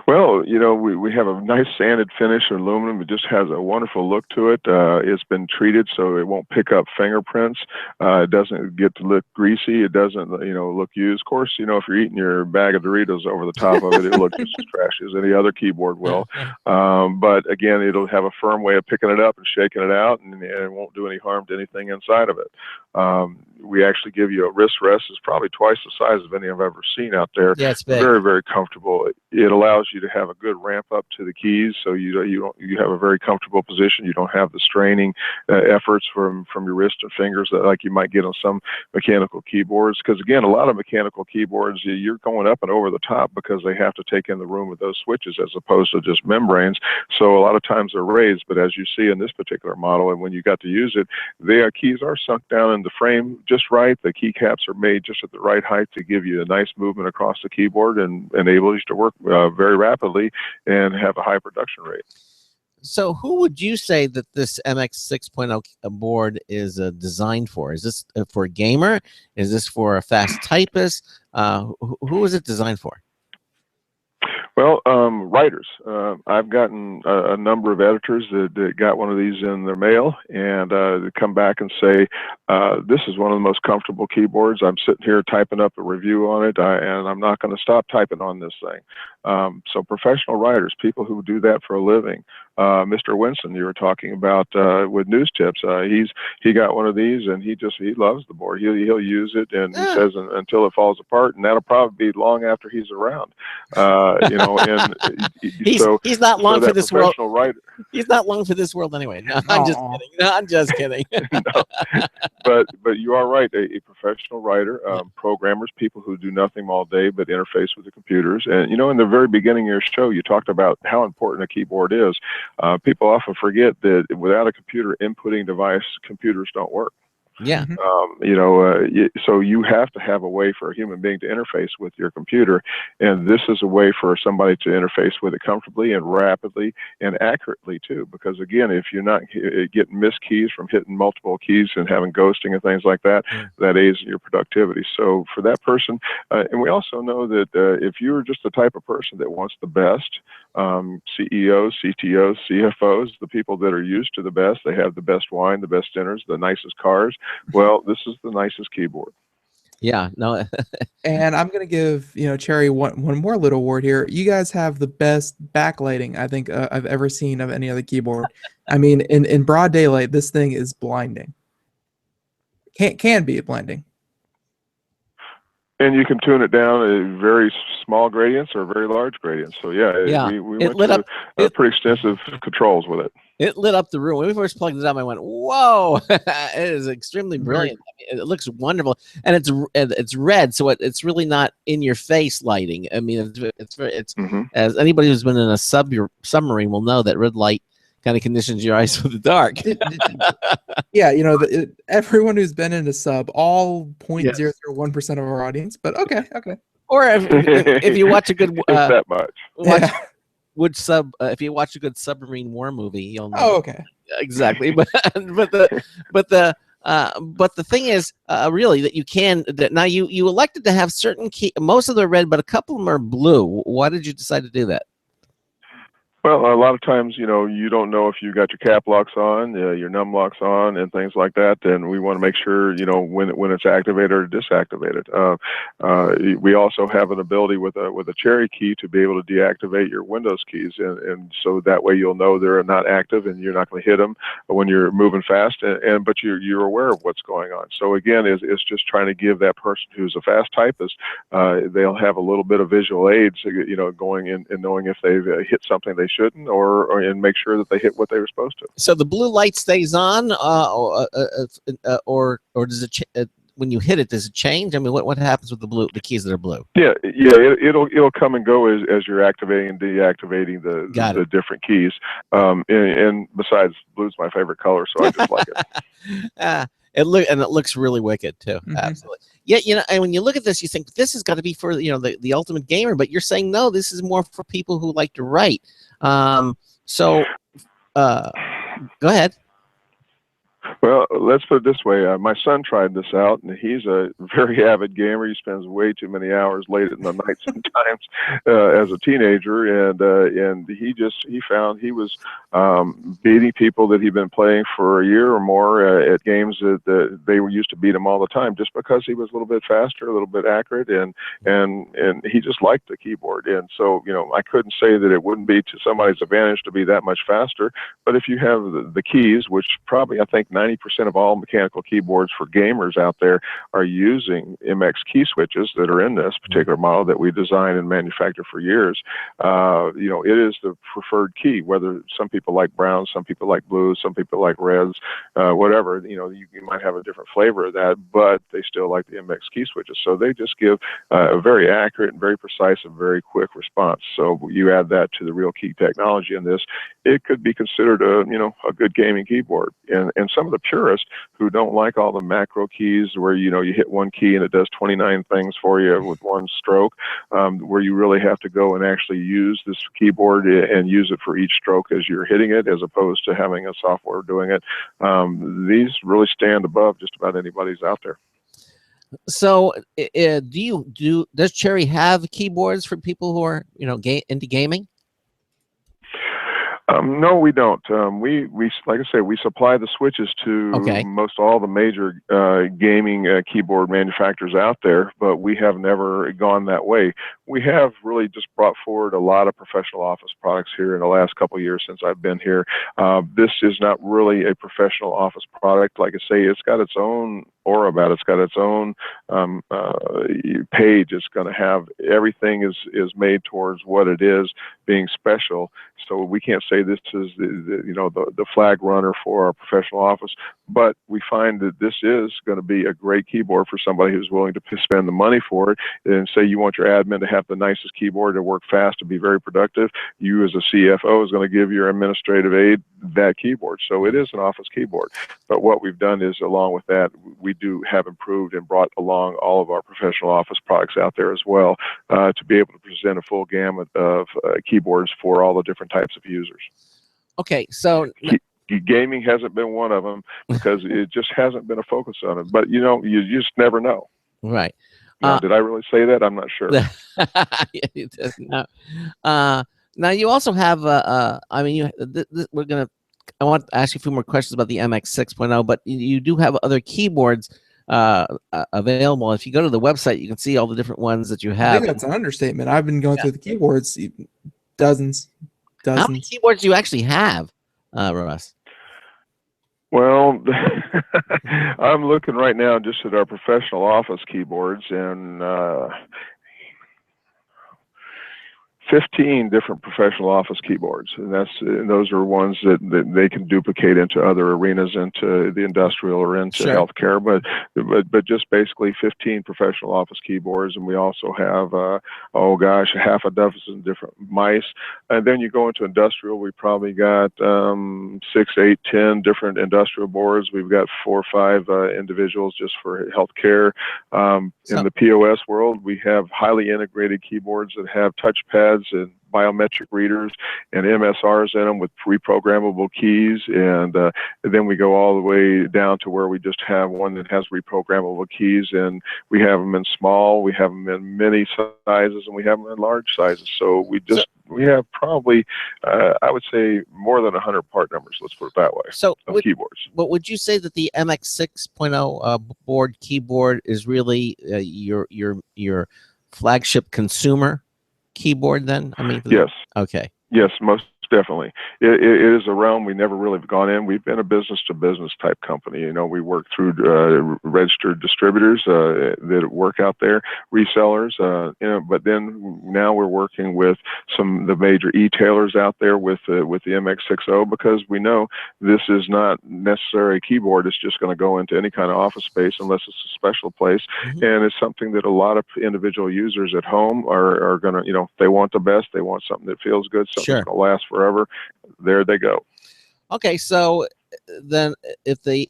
Well, we have a nice sanded finish in aluminum. It just has a wonderful look to it. It's been treated so it won't pick up fingerprints. It doesn't get to look greasy. It doesn't, look used. Of course, if you're eating your bag of Doritos over the top of it, it'll look just as trashy as any other keyboard will. But again, it'll have a firm way of picking it up and shaking it out, and it won't do any harm to anything inside of it. We actually give you a wrist rest. It's probably twice the size of any I've ever seen out there. Yeah, it's big. Very, very comfortable. It allows you to have a good ramp up to the keys, so you have a very comfortable position. You don't have the straining efforts from your wrist and fingers that like you might get on some mechanical keyboards. Because again, a lot of mechanical keyboards, you're going up and over the top because they have to take in the room with those switches as opposed to just membranes. So a lot of times they're raised, but as you see in this particular model, and when you got to use it, the keys are sunk down in the frame just right. The keycaps are made just at the right height to give you a nice movement across the keyboard and enable you to work very rapidly and have a high production rate. So who would you say that this MX 6.0 board is designed for? Is this for a gamer? Is this for a fast typist? Who is it designed for? Well, writers. I've gotten a number of editors that got one of these in their mail and they come back and say, this is one of the most comfortable keyboards. I'm sitting here typing up a review on it, and I'm not going to stop typing on this thing. So professional writers, people who do that for a living. Mr. Winston, you were talking about with News Tips. He got one of these, and he loves the board. He'll use it, and he says until it falls apart, and that'll probably be long after he's around. And he's not long for this world. Writer. He's not long for this world anyway. No, I'm just kidding. No, I'm just kidding. No. But you are right. A professional writer, programmers, people who do nothing all day but interface with the computers. And in the very beginning of your show, you talked about how important a keyboard is. People often forget that without a computer inputting device, computers don't work. Yeah. So you have to have a way for a human being to interface with your computer, and this is a way for somebody to interface with it comfortably and rapidly and accurately too. Because again, if you're not getting missed keys from hitting multiple keys and having ghosting and things like that, that aids in your productivity. So for that person, and we also know that if you're just the type of person that wants the best, CEOs, CTOs, CFOs, the people that are used to the best, they have the best wine, the best dinners, the nicest cars. Well, this is the nicest keyboard. Yeah, no. And I'm gonna give Cherry one more little word here. You guys have the best backlighting I think I've ever seen of any other keyboard. I mean, in broad daylight, this thing is blinding. Can be blinding. And you can tune it down at very small gradients or very large gradients. So we went to pretty extensive controls with it. It lit up the room. When we first plugged it up, I went, whoa, it is extremely brilliant. I mean, it looks wonderful. And it's red, so it's really not in your face lighting. I mean, it's as anybody who's been in a submarine will know that red light kind of conditions your eyes for the dark. Yeah, everyone who's been in a sub, all 0.001% of our audience, but okay. Or if you watch a good that much. If you watch a good submarine war movie, you'll know. Oh, okay. Exactly. But the thing is, really, that you can. That now you elected to have certain most of them are red, but a couple of them are blue. Why did you decide to do that? Well, a lot of times, you don't know if you got your cap locks on, your num locks on, and things like that. And we want to make sure, when it's activated or disactivated. We also have an ability with a Cherry key to be able to deactivate your Windows keys, and so that way you'll know they're not active, and you're not going to hit them when you're moving fast. But you're aware of what's going on. So again, it's just trying to give that person who's a fast typist, they'll have a little bit of visual aids, going in and knowing if they've hit something they shouldn't, or and make sure that they hit what they were supposed to. So the blue light stays on, or does it when you hit it, does it change? I mean, what happens with the keys that are blue? Yeah, it'll come and go as you're activating and deactivating the different keys. And besides, blue's my favorite color, so I just like it. It looks really wicked too. Mm-hmm. Absolutely. Yeah, and when you look at this, you think this has got to be for the ultimate gamer, but you're saying no, this is more for people who like to write. So go ahead. Well, let's put it this way. My son tried this out, and he's a very avid gamer. He spends way too many hours late in the night sometimes as a teenager, and he found he was beating people that he'd been playing for a year or more at games that they were used to beat him all the time, just because he was a little bit faster, a little bit accurate, and he just liked the keyboard. And so, I couldn't say that it wouldn't be to somebody's advantage to be that much faster, but if you have the keys, which probably I think 90% of all mechanical keyboards for gamers out there are using MX key switches that are in this particular model that we designed and manufactured for years. It is the preferred key, whether some people like brown, some people like blue, some people like reds, whatever. You might have a different flavor of that, but they still like the MX key switches. So they just give a very accurate and very precise and very quick response. So you add that to the real key technology in this, it could be considered a good gaming keyboard. And some of the purists who don't like all the macro keys where you hit one key and it does 29 things for you with one stroke, where you really have to go and actually use this keyboard and use it for each stroke as you're hitting it, as opposed to having a software doing it. These really stand above just about anybody's out there. So does Cherry have keyboards for people who are into gaming? No, we don't. We like I say, we supply the switches to most all the major gaming keyboard manufacturers out there, but we have never gone that way. We have really just brought forward a lot of professional office products here in the last couple of years since I've been here. This is not really a professional office product. Like I say, it's got its own aura about it. It's got its own page. It's going to have everything is made towards what it is being special. So we can't say this is the flag runner for our professional office, but we find that this is going to be a great keyboard for somebody who's willing to spend the money for it. And say you want your admin to have the nicest keyboard to work fast, to be very productive. You as a CFO is going to give your administrative aide that keyboard. So it is an office keyboard. But what we've done is, along with that, we do have improved and brought along all of our professional office products out there as well, to be able to present a full gamut of keyboards for all the different types of users. Okay, so gaming hasn't been one of them because it just hasn't been a focus on it. But you just never know. Right. Did I really say that? I'm not sure. Now you also have I want to ask you a few more questions about the MX 6.0, but you do have other keyboards available. If you go to the website, you can see all the different ones that you have. I think that's an understatement. I've been going through the keyboards, dozens. How many keyboards do you actually have, Russ? Well, I'm looking right now just at our professional office keyboards, and 15 different professional office keyboards, and those are ones that they can duplicate into other arenas, into the industrial or into healthcare. But just basically 15 professional office keyboards, and we also have half a dozen different mice. And then you go into industrial, we probably got 6, 8, 10 different industrial boards. We've got 4 or 5 individuals just for healthcare. In the POS world, we have highly integrated keyboards that have touchpads keypads and biometric readers and MSRs in them with reprogrammable keys, and then we go all the way down to where we just have one that has reprogrammable keys, and we have them in small, we have them in mini sizes, and we have them in large sizes. So we have probably, I would say, more than 100 part numbers, let's put it that way, so of keyboards. But would you say that the MX 6.0 board keyboard is really your flagship consumer keyboard then? I mean, yes. Okay. Yes, most definitely. It is a realm we never really have gone in. We've been a business-to-business type company. You know, we work through registered distributors that work out there, resellers. You know, but then now we're working with some of the major e-tailers out there with the MX60, because we know this is not necessarily a keyboard. It's just going to go into any kind of office space unless it's a special place, and it's something that a lot of individual users at home are going to, you know, they want the best. They want something that feels good, something that's going to last forever. There they go. Okay, so then if the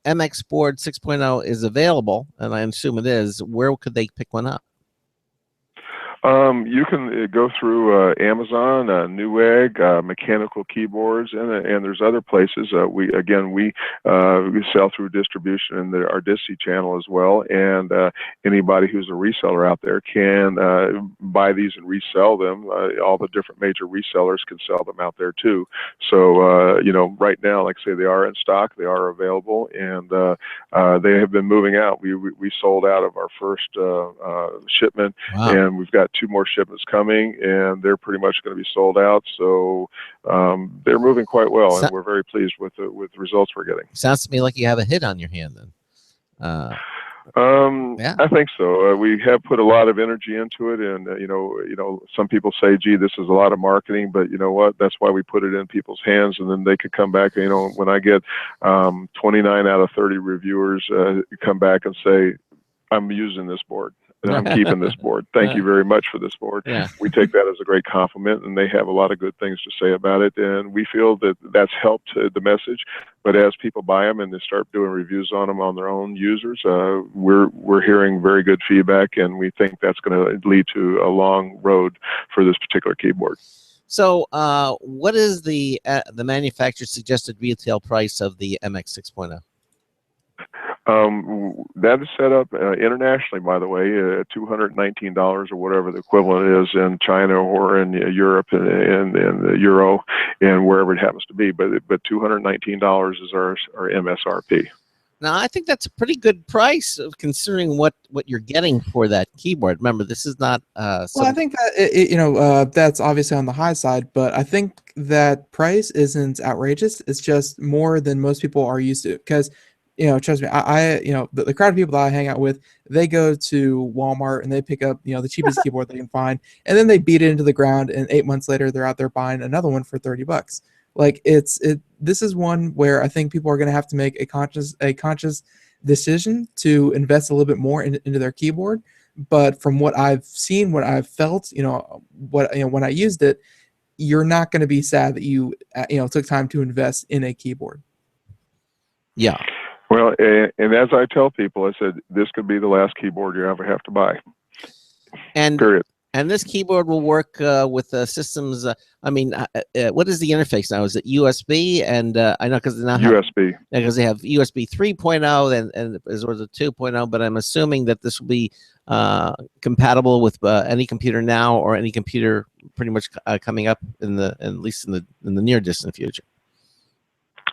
MX board 6.0 is available, and I assume it is, where could they pick one up? You can go through Amazon, Newegg, Mechanical Keyboards, and there's other places. We sell through distribution in our Disty channel as well, and anybody who's a reseller out there can buy these and resell them. All the different major resellers can sell them out there too. So you know, right now, like I say, they are in stock, they are available, and they have been moving out. We sold out of our first shipment, and we've got 2 more shipments coming, and they're pretty much going to be sold out. So they're moving quite well, and we're very pleased with the results we're getting. Sounds to me like you have a hit on your hand then. Yeah. I think so. We have put a lot of energy into it, and you know, some people say, "Gee, this is a lot of marketing," but you know what? That's why we put it in people's hands, and then they could come back. You know, when I get 29 out of 30 reviewers come back and say, "I'm using this board, and I'm keeping this board. Thank you very much for this board." Yeah. We take that as a great compliment, and they have a lot of good things to say about it, and we feel that that's helped the message. But as people buy them and they start doing reviews on them on their own users, we're hearing very good feedback, and we think that's going to lead to a long road for this particular keyboard. So what is the manufacturer's suggested retail price of the MX 6.0? That is set up internationally, by the way, $219 or whatever the equivalent is in China or in Europe and the Euro and wherever it happens to be. But $219 is our MSRP. Now, I think that's a pretty good price considering what you're getting for that keyboard. Remember, this is not. Well, I think that that's obviously on the high side, but I think that price isn't outrageous. It's just more than most people are used to, because, you know, trust me, the crowd of people that I hang out with, they go to Walmart and they pick up, you know, the cheapest keyboard they can find, and then they beat it into the ground, and 8 months later they're out there buying another one for $30. Like this is one where I think people are going to have to make a conscious decision to invest a little bit more into their keyboard. But from what I've seen, what I've felt, when I used it, you're not going to be sad that you took time to invest in a keyboard. Yeah. Well, and as I tell people, I said, this could be the last keyboard you ever have to buy. And period. And this keyboard will work with systems. What is the interface now? Is it USB? And I know because now USB. Because they have USB 3.0 and as well as a 2.0. But I'm assuming that this will be compatible with any computer now or any computer pretty much coming up at least in the near distant future.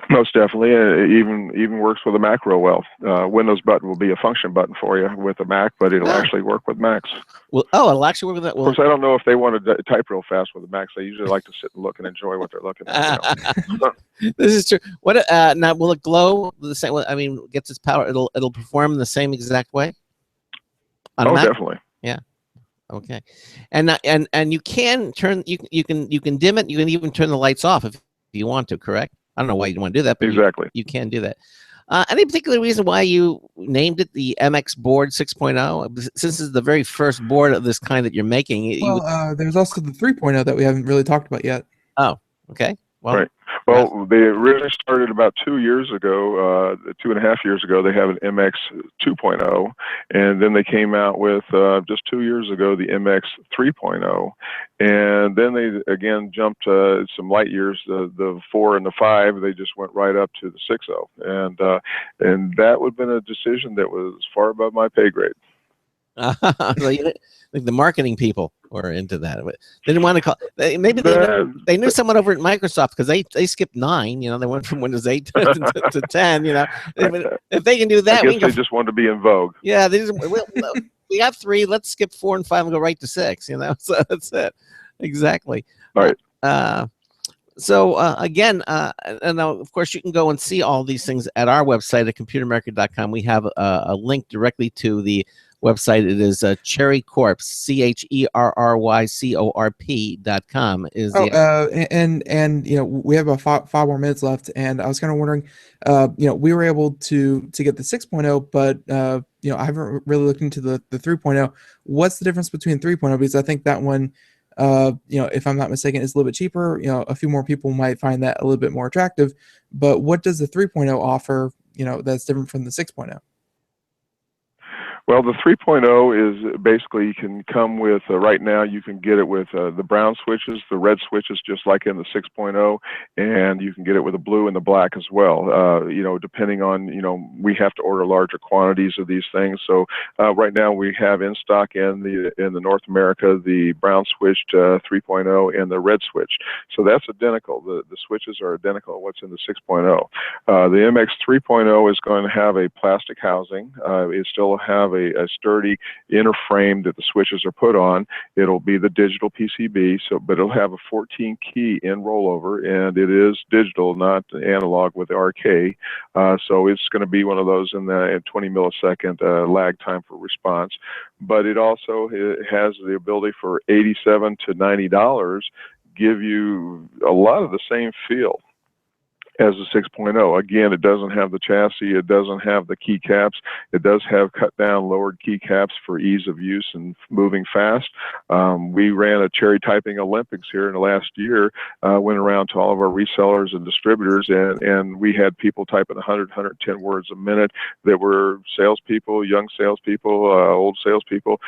Most definitely. Even works with a Mac real well. Windows button will be a function button for you with a Mac, but it'll actually work with Macs. Well, it'll actually work with that. Well, of course, I don't know if they want to type real fast with the Macs. They usually like to sit and look and enjoy what they're looking at. This is true. What now? Will it glow the same way? I mean, gets its power. It'll perform the same exact way. Oh, definitely. Yeah. Okay. And you can turn. You can dim it. You can even turn the lights off if you want to. Correct. I don't know why you want to do that, but exactly. You can do that. Any particular reason why you named it the MX Board 6.0? Since this is the very first board of this kind that you're making. Well, there's also the 3.0 that we haven't really talked about yet. Oh, okay. Well, right. Well, they originally started about 2 years ago, 2.5 years ago. They have an MX 2.0, and then they came out with just 2 years ago the MX 3.0, and then they again jumped some light years. The 4 and the 5, they just went right up to the 6.0, and that would have been a decision that was far above my pay grade. Like the marketing people were into that. They didn't want to call. Maybe they knew someone over at Microsoft because they skipped 9. You know, they went from Windows 8 to 10. You know, if they can do that, I guess they just wanted to be in vogue. Yeah, they just we got 3. Let's skip 4 and 5 and go right to 6. You know, so that's it. Exactly. All right. So again, and now, of course, you can go and see all these things at our website at computeramerica.com. We have a link directly to the website. It is Cherry Corp, CHERRYCORP.com. And you know, we have about 5 more minutes left, and I was kind of wondering, you know, we were able to get the 6.0, but you know, I haven't really looked into the 3.0. What's the difference between 3.0? Because I think that one, you know, if I'm not mistaken, is a little bit cheaper. You know, a few more people might find that a little bit more attractive. But what does the 3.0 offer, you know, that's different from the 6.0? Well, the 3.0 is basically, you can come with, right now you can get it with the brown switches, the red switches, just like in the 6.0, and you can get it with the blue and the black as well. You know, depending on, you know, we have to order larger quantities of these things. So right now we have in stock in the North America the brown switched 3.0 and the red switch. So that's identical. The switches are identical to what's in the 6.0. The MX 3.0 is going to have a plastic housing. It still have a sturdy inner frame that the switches are put on. It'll be the digital PCB, but it'll have a 14 key in rollover, and it is digital, not analog with RK. So it's going to be one of those in the 20 millisecond lag time for response. But it also has the ability for $87 to $90 give you a lot of the same feel as the 6.0. Again, it doesn't have the chassis, it doesn't have the keycaps. It does have cut down, lowered keycaps for ease of use and moving fast. We ran a cherry typing Olympics here in the last year, went around to all of our resellers and distributors, and we had people typing 100, 110 words a minute that were salespeople, young salespeople, old salespeople,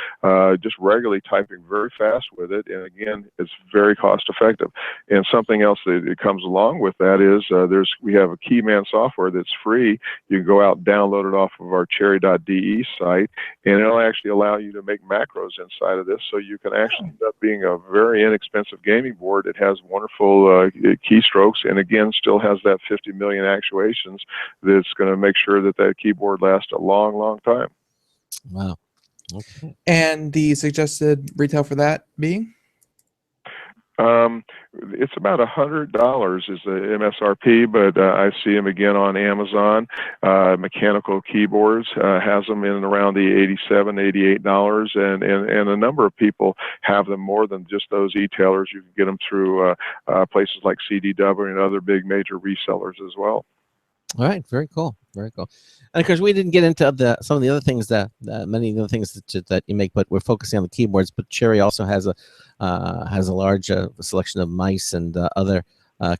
just regularly typing very fast with it. And again, it's very cost effective. And something else that comes along with that is we have a Keyman software that's free. You can go out and download it off of our cherry.de site, and it'll actually allow you to make macros inside of this, so you can actually end up being a very inexpensive gaming board that has wonderful keystrokes, and again, still has that 50 million actuations that's going to make sure that that keyboard lasts a long, long time. Wow. Okay. And the suggested retail for that being? It's about $100 is the MSRP, but I see them again on Amazon. Mechanical Keyboards has them in and around the $87, $88, and a number of people have them more than just those e-tailers. You can get them through places like CDW and other big major resellers as well. All right, very cool, very cool. And of course, we didn't get into some of the other things that many of the things that you make, but we're focusing on the keyboards. But Cherry also has a large selection of mice and other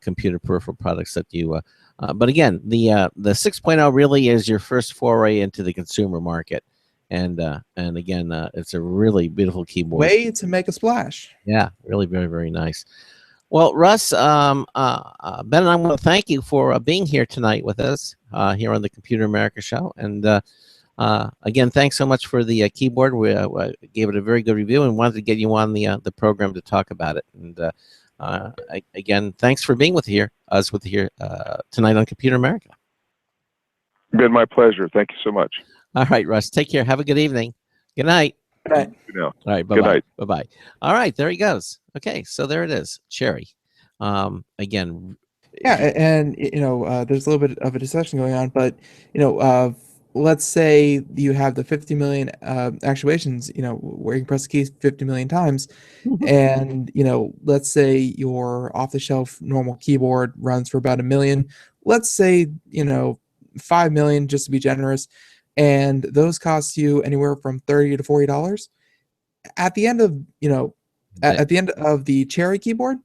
computer peripheral products that you. But again, the 6.0 really is your first foray into the consumer market, and again, it's a really beautiful keyboard. Way to make a splash. Yeah, really, very, very nice. Well, Russ, Ben and I want to thank you for being here tonight with us here on the Computer America Show. And again, thanks so much for the keyboard. We gave it a very good review and wanted to get you on the program to talk about it. And again, thanks for being with us here tonight on Computer America. Been my pleasure. Thank you so much. All right, Russ. Take care. Have a good evening. Good night. Good night. All right. Bye-bye. Good night. Bye-bye. All right. There he goes. Okay. So there it is. Cherry. Again. Yeah. And, you know, there's a little bit of a discussion going on, but, you know, let's say you have the 50 million actuations, you know, where you can press the keys 50 million times. And, you know, let's say your off-the-shelf normal keyboard runs for about $1 million. Let's say, you know, 5 million, just to be generous. And those cost you anywhere from $30 to $40. At the end of, you know, at the end of the Cherry keyboard,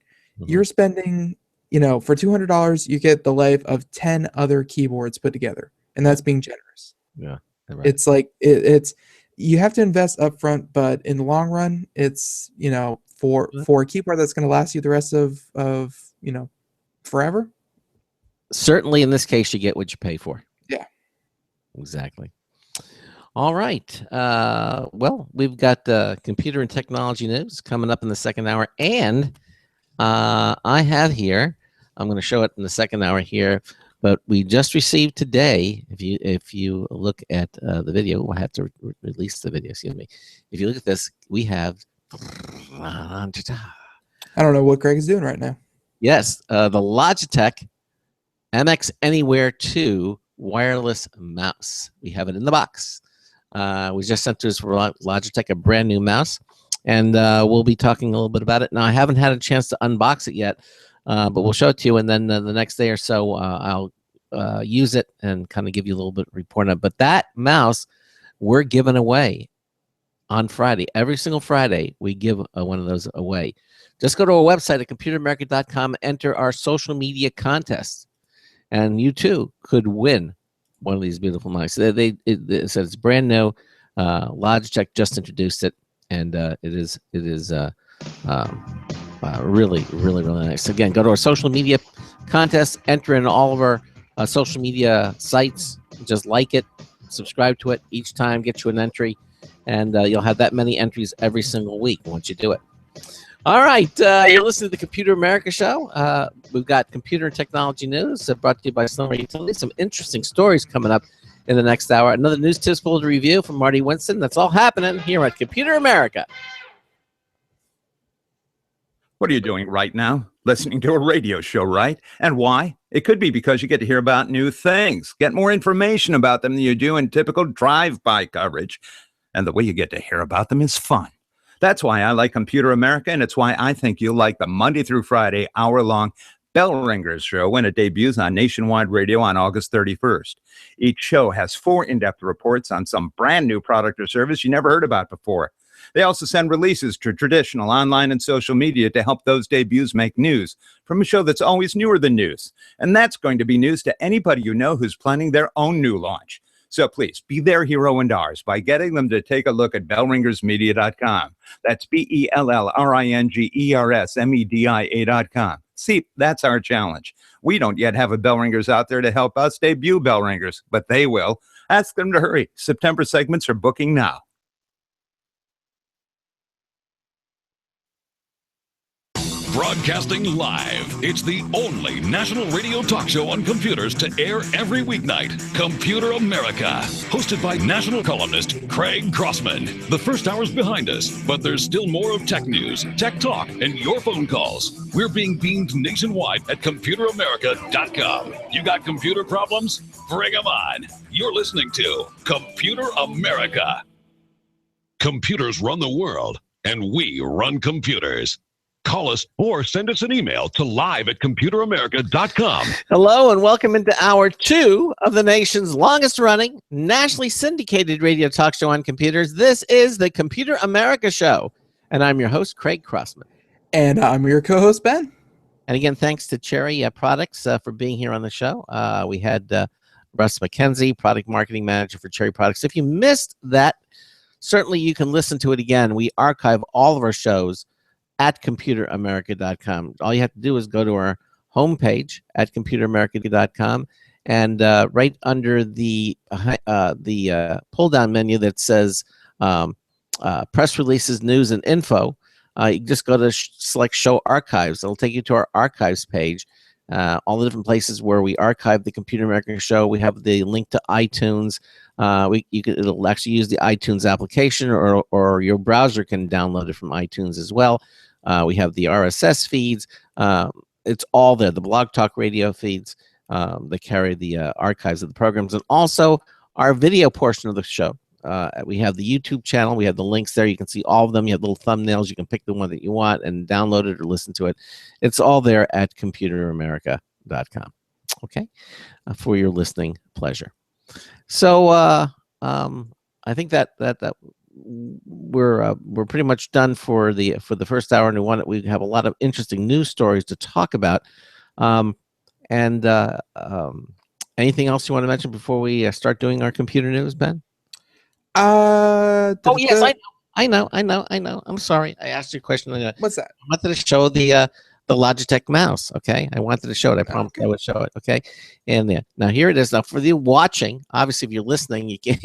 you're spending for $200, you get the life of 10 other keyboards put together, and that's being generous. Yeah. Right. It's like it's you have to invest up front, but in the long run, it's for a keyboard that's going to last you the rest of forever. Certainly, in this case, you get what you pay for. Yeah. Exactly. All right. Well, we've got computer and technology news coming up in the second hour, and I have here. I'm going to show it in the second hour here, but we just received today. If you look at the video, we'll have to release the video. Excuse me. If you look at this, we have. I don't know what Greg is doing right now. Yes, the Logitech MX Anywhere 2 wireless mouse. We have it in the box. We just sent to us for Logitech a brand new mouse, and we'll be talking a little bit about it. Now, I haven't had a chance to unbox it yet, but we'll show it to you, and then the next day or so, I'll use it and kind of give you a little bit of report on it. But that mouse, we're giving away on Friday. Every single Friday, we give one of those away. Just go to our website at computeramerica.com, enter our social media contest, and you too could win one of these beautiful mice. It says it's brand new. Logitech just introduced it, and it is really, really, really nice. Again, go to our social media contest, enter in all of our social media sites, just like it, subscribe to it each time, get you an entry, and you'll have that many entries every single week once you do it. All right, you're listening to the Computer America Show. We've got computer and technology news brought to you by SlimWare Utilities. Some interesting stories coming up in the next hour. Another news tips bulletin review from Marty Winston. That's all happening here at Computer America. What are you doing right now? Listening to a radio show, right? And why? It could be because you get to hear about new things, get more information about them than you do in typical drive-by coverage. And the way you get to hear about them is fun. That's why I like Computer America, and it's why I think you'll like the Monday through Friday hour-long Bell Ringers show when it debuts on nationwide radio on August 31st. Each show has 4 in-depth reports on some brand new product or service you never heard about before. They also send releases to traditional online and social media to help those debuts make news from a show that's always newer than news. And that's going to be news to anybody you know who's planning their own new launch. So please be their hero and ours by getting them to take a look at bellringersmedia.com. That's BELLRINGERSMEDIA.com. See, that's our challenge. We don't yet have a Bell Ringers out there to help us debut Bell Ringers, but they will. Ask them to hurry. September segments are booking now. Broadcasting live. It's the only national radio talk show on computers to air every weeknight. Computer America. Hosted by national columnist Craig Crossman. The first hour's behind us, but there's still more of tech news, tech talk, and your phone calls. We're being beamed nationwide at ComputerAmerica.com. You got computer problems? Bring them on. You're listening to Computer America. Computers run the world, and we run computers. Call us or send us an email to live@computeramerica.com. Hello and welcome into hour 2 of the nation's longest running, nationally syndicated radio talk show on computers. This is the Computer America Show, and I'm your host, Craig Crossman. And I'm your co-host, Ben. And again, thanks to Cherry Products for being here on the show. We had Russ MacKenzie, Product Marketing Manager for Cherry Products. If you missed that, certainly you can listen to it again. We archive all of our shows at ComputerAmerica.com. All you have to do is go to our homepage at ComputerAmerica.com, and right under the pull-down menu that says Press Releases, News, and Info, you just go to select Show Archives. It'll take you to our Archives page, all the different places where we archive the Computer America Show. We have the link to iTunes. It'll actually use the iTunes application, or your browser can download it from iTunes as well. We have the RSS feeds. It's all there. The Blog Talk Radio feeds that carry the archives of the programs, and also our video portion of the show. We have the YouTube channel. We have the links there. You can see all of them. You have little thumbnails. You can pick the one that you want and download it or listen to it. It's all there at ComputerAmerica.com. Okay, for your listening pleasure. So I think that we're pretty much done for the first hour, and we have a lot of interesting news stories to talk about. And anything else you want to mention before we start doing our computer news, Ben? Oh yes, I know. I'm sorry, I asked you a question. What's that? I wanted to show the Logitech mouse. Okay, I wanted to show it. I promised I would show it. Okay, and now here it is. Now for the watching, obviously, if you're listening, you can't.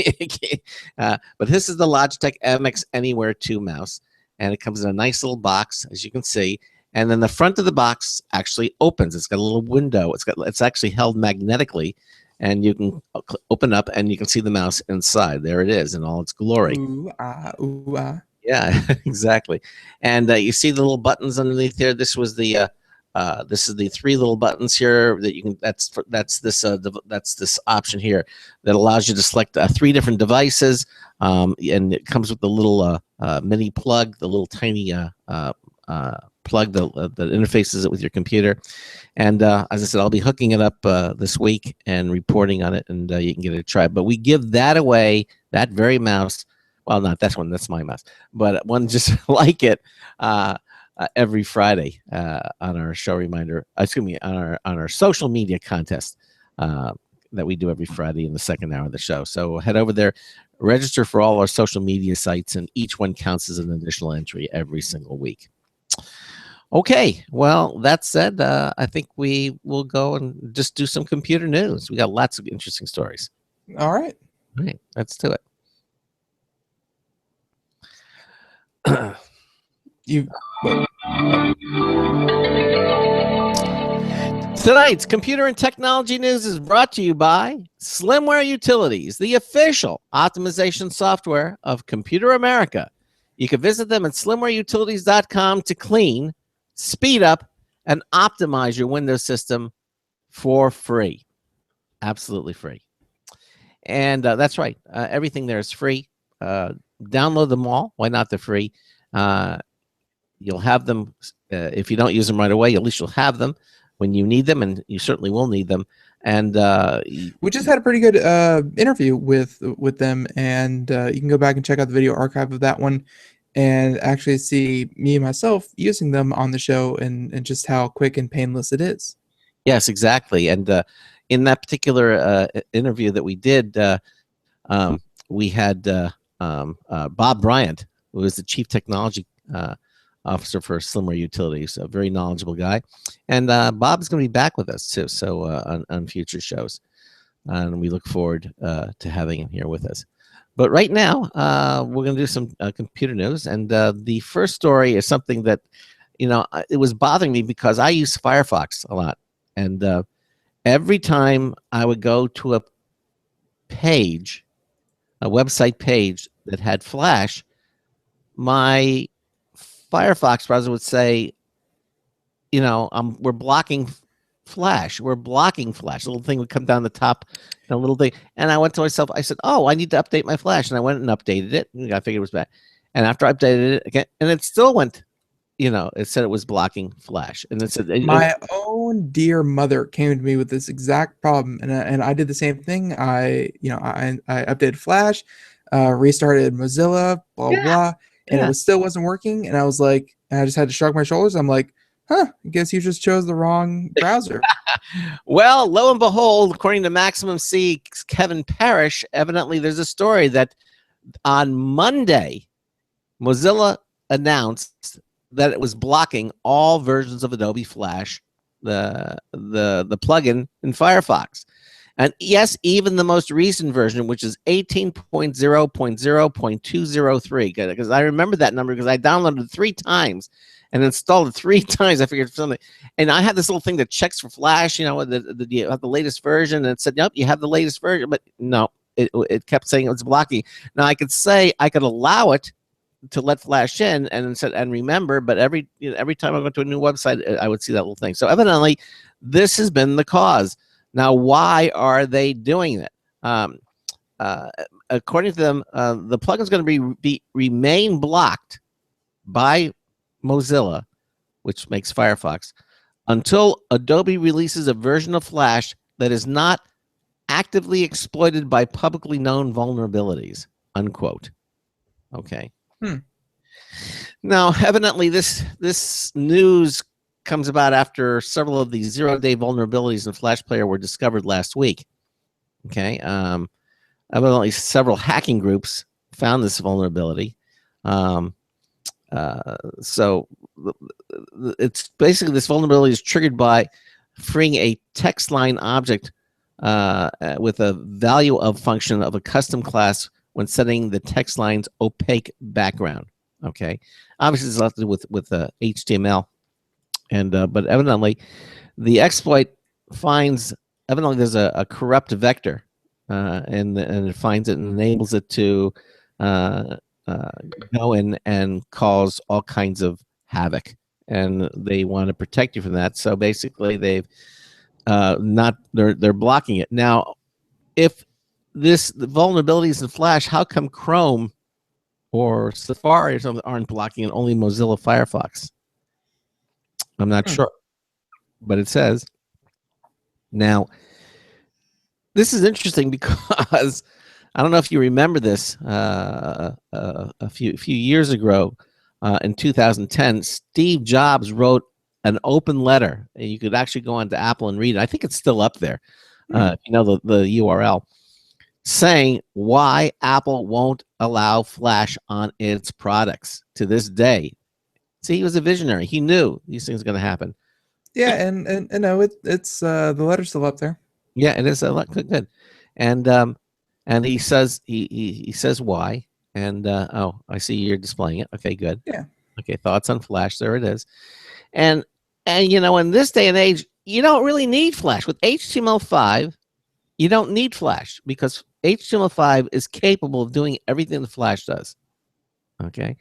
But this is the Logitech MX Anywhere 2 mouse, and it comes in a nice little box, as you can see. And then the front of the box actually opens. It's got a little window. It's actually held magnetically, and you can open up and you can see the mouse inside. There it is in all its glory. Ooh, ooh, Yeah, exactly. And you see the little buttons underneath there. This is the 3 little buttons here that you can. That's this option here that allows you to select 3 different devices. And it comes with the little mini plug, the little tiny plug that interfaces it with your computer. And as I said, I'll be hooking it up this week and reporting on it, and you can get it a try. But we give that away, that very mouse. Well, not that one, that's my mouse, but one just like it every Friday on our show reminder. Excuse me, on our social media contest that we do every Friday in the second hour of the show. So head over there, register for all our social media sites, and each one counts as an additional entry every single week. Okay, well, that said, I think we will go and just do some computer news. We got lots of interesting stories. All right. All right, let's do it. Tonight's computer and technology news is brought to you by SlimWare Utilities, the official optimization software of Computer America. You can visit them at slimwareutilities.com to clean, speed up, and optimize your Windows system for free. Absolutely free. And that's right. Everything there is free. Download them all. Why not? They're free. You'll have them. If you don't use them right away, at least you'll have them when you need them, and you certainly will need them. And we just had a pretty good interview with them, and you can go back and check out the video archive of that one and actually see me and myself using them on the show, and just how quick and painless it is. Yes, exactly. And in that particular interview that we did, we had Bob Bryant, who is the Chief Technology Officer for SlimWare Utilities, a very knowledgeable guy. And Bob's going to be back with us, too, so on future shows. And we look forward to having him here with us. But right now, we're going to do some computer news. And the first story is something that, it was bothering me because I use Firefox a lot. And every time I would go to a website page that had Flash, my Firefox browser would say, we're blocking Flash. We're blocking Flash. A little thing would come down the top, a little thing. And I went to myself, I said, oh, I need to update my Flash. And I went and updated it. And I figured it was bad. And after I updated it again, and it still went, it said it was blocking Flash. And it said, my own dear mother came to me with this exact problem. And I did the same thing. I updated Flash, restarted Mozilla, blah, blah. And it still wasn't working. And I was like, I just had to shrug my shoulders. I'm like, I guess you just chose the wrong browser. Well, lo and behold, according to Maximum C's Kevin Parrish, evidently there's a story that on Monday, Mozilla announced that it was blocking all versions of Adobe Flash, the plugin in Firefox. And yes, even the most recent version, which is 18.0.0.203, because I remember that number because I downloaded it 3 times and installed it 3 times. I figured something, and I had this little thing that checks for Flash. You have the latest version, and it said, "Yep, you have the latest version," but no, it kept saying it was blocking. Now I could allow it to let Flash in and remember, but every time I went to a new website, I would see that little thing. So evidently, this has been the cause. Now, why are they doing it? According to them, the plugin is going to remain blocked by Mozilla, which makes Firefox, until Adobe releases a version of Flash that is not actively exploited by publicly known vulnerabilities, unquote. Okay. Now, evidently, this news comes about after several of these zero-day vulnerabilities in Flash Player were discovered last week. Okay, evidently several hacking groups found this vulnerability. So it's basically, this vulnerability is triggered by freeing a text line object with a value of function of a custom class when setting the text line's opaque background. Okay, obviously it's nothing to do with HTML, and but evidently the exploit finds, evidently there's a corrupt vector, and it finds it and enables it to go in and cause all kinds of havoc, and they want to protect you from that. So basically, they've they're blocking it now. If the vulnerabilities in Flash, how come Chrome or Safari or something aren't blocking it? Only Mozilla Firefox. I'm not sure, but it says. Now, this is interesting because I don't know if you remember this. A few years ago, in 2010, Steve Jobs wrote an open letter, and you could actually go onto Apple and read it. I think it's still up there. You know, the URL, saying why Apple won't allow Flash on its products to this day. See, he was a visionary. He knew these things were going to happen. Yeah, and no, it's the letter's still up there. Yeah, it is a lot good. And he says he says why. And oh, I see you're displaying it. Okay, good. Yeah. Okay, thoughts on Flash. There it is. And you know, in this day and age, you don't really need Flash. With HTML5, you don't need Flash because HTML5 is capable of doing everything the Flash does. Okay.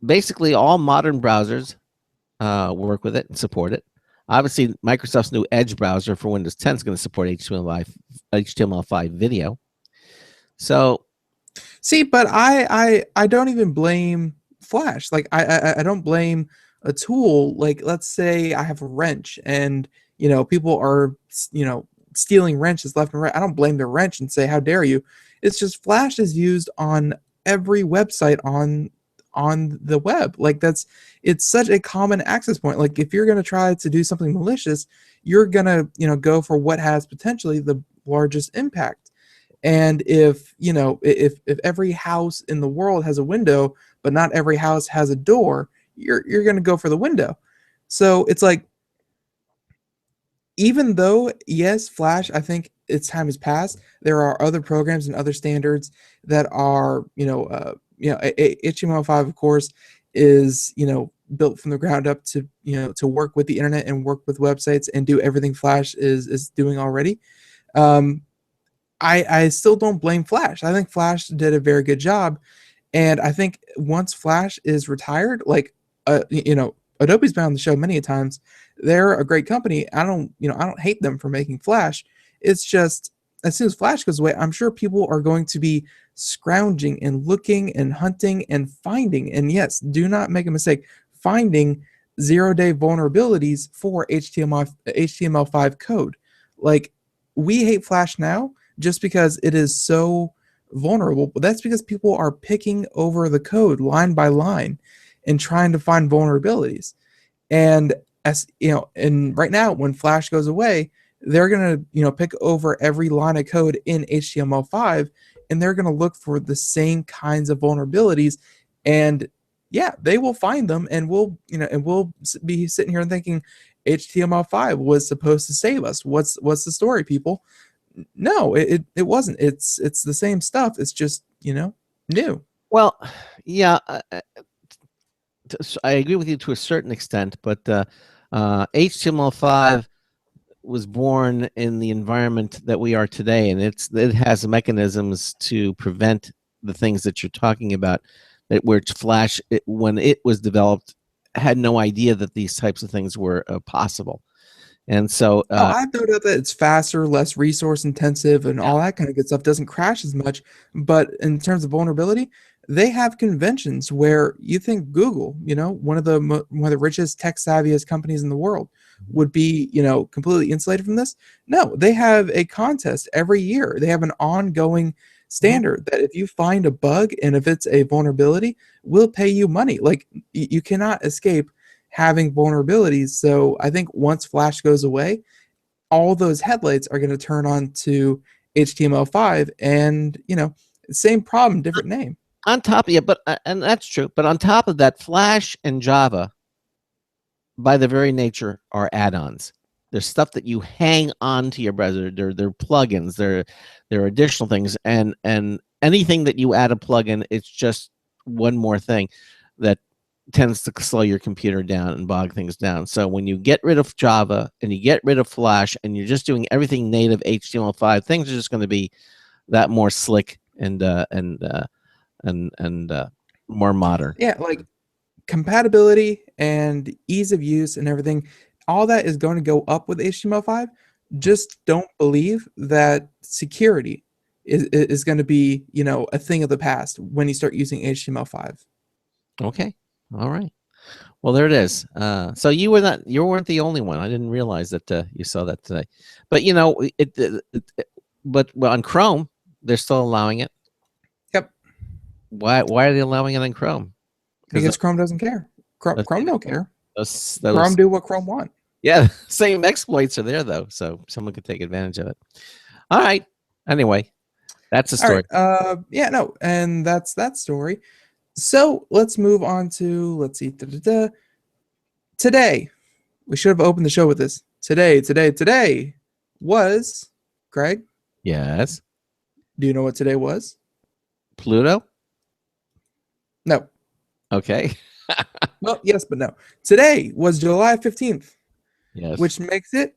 Basically, all modern browsers work with it and support it. Obviously, Microsoft's new Edge browser for Windows 10 is going to support HTML5 video. So, see, but I don't even blame Flash. Like I don't blame a tool. Like, let's say I have a wrench and, you know, people are, you know, stealing wrenches left and right. I don't blame the wrench and say, how dare you? It's just Flash is used on every website on the web. Like it's such a common access point. Like if you're going to try to do something malicious, you're going to, you know, go for what has potentially the largest impact. And if, you know, if every house in the world has a window, but not every house has a door, you're going to go for the window. So it's like, even though, yes, Flash, I think its time has passed, there are other programs and other standards that are, HTML5, of course, is, you know, built from the ground up to, you know, to work with the internet and work with websites and do everything Flash is doing already. I still don't blame Flash. I think Flash did a very good job. And I think once Flash is retired, like, you know, Adobe's been on the show many a times. They're a great company. I don't hate them for making Flash. It's just, as soon as Flash goes away, I'm sure people are going to be scrounging and looking and hunting and finding. And yes, do not make a mistake, finding zero-day vulnerabilities for HTML5 code. Like, we hate Flash now just because it is so vulnerable, but that's because people are picking over the code line by line and trying to find vulnerabilities. And as you know, and right now when Flash goes away, they're going to, you know, pick over every line of code in HTML5 and they're going to look for the same kinds of vulnerabilities. And yeah, they will find them, and we'll be sitting here and thinking HTML5 was supposed to save us. What's the story, people? No, it wasn't. It's the same stuff. It's just, you know, new. Well, yeah, I agree with you to a certain extent, but HTML5 was born in the environment that we are today, and it has mechanisms to prevent the things that you're talking about. That where Flash, when it was developed, had no idea that these types of things were possible. And so I've noted that it's faster, less resource intensive, and all that kind of good stuff. Doesn't crash as much. But in terms of vulnerability, they have conventions where you think Google, you know, one of the richest, tech savviest companies in the world, would be, you know, completely insulated from this. No, they have a contest every year. They have an ongoing standard that if you find a bug and if it's a vulnerability, we'll pay you money. Like, you cannot escape having vulnerabilities. So I think once Flash goes away, all those headlights are going to turn on to HTML5, and same problem, different name. On top of but and that's true. But on top of that, Flash and Java, by their very nature, are add-ons. There's stuff that you hang on to your browser. They're plugins. They're additional things, and anything that you add a plugin, it's just one more thing that tends to slow your computer down and bog things down. So when you get rid of Java and you get rid of Flash and you're just doing everything native HTML5, things are just going to be that more slick and more modern. Yeah, like compatibility and ease of use and everything, all that is going to go up with HTML5. Just don't believe that security is going to be, a thing of the past when you start using HTML5. Okay. All right. Well, there it is. So you weren't the only one. I didn't realize that you saw that today. But but on Chrome, they're still allowing it. Yep. Why are they allowing it on Chrome? Because Chrome doesn't care. Chrome don't care. Those, Chrome do what Chrome want. Yeah, same exploits are there though, so someone could take advantage of it. All right. Anyway, that's the story. All right. And that's that story. So let's move on to, let's see. Today, we should have opened the show with this. Today was, Craig? Yes. Do you know what today was? Pluto? No. Okay. Well, yes, but no. Today was July 15th. Yes. Which makes it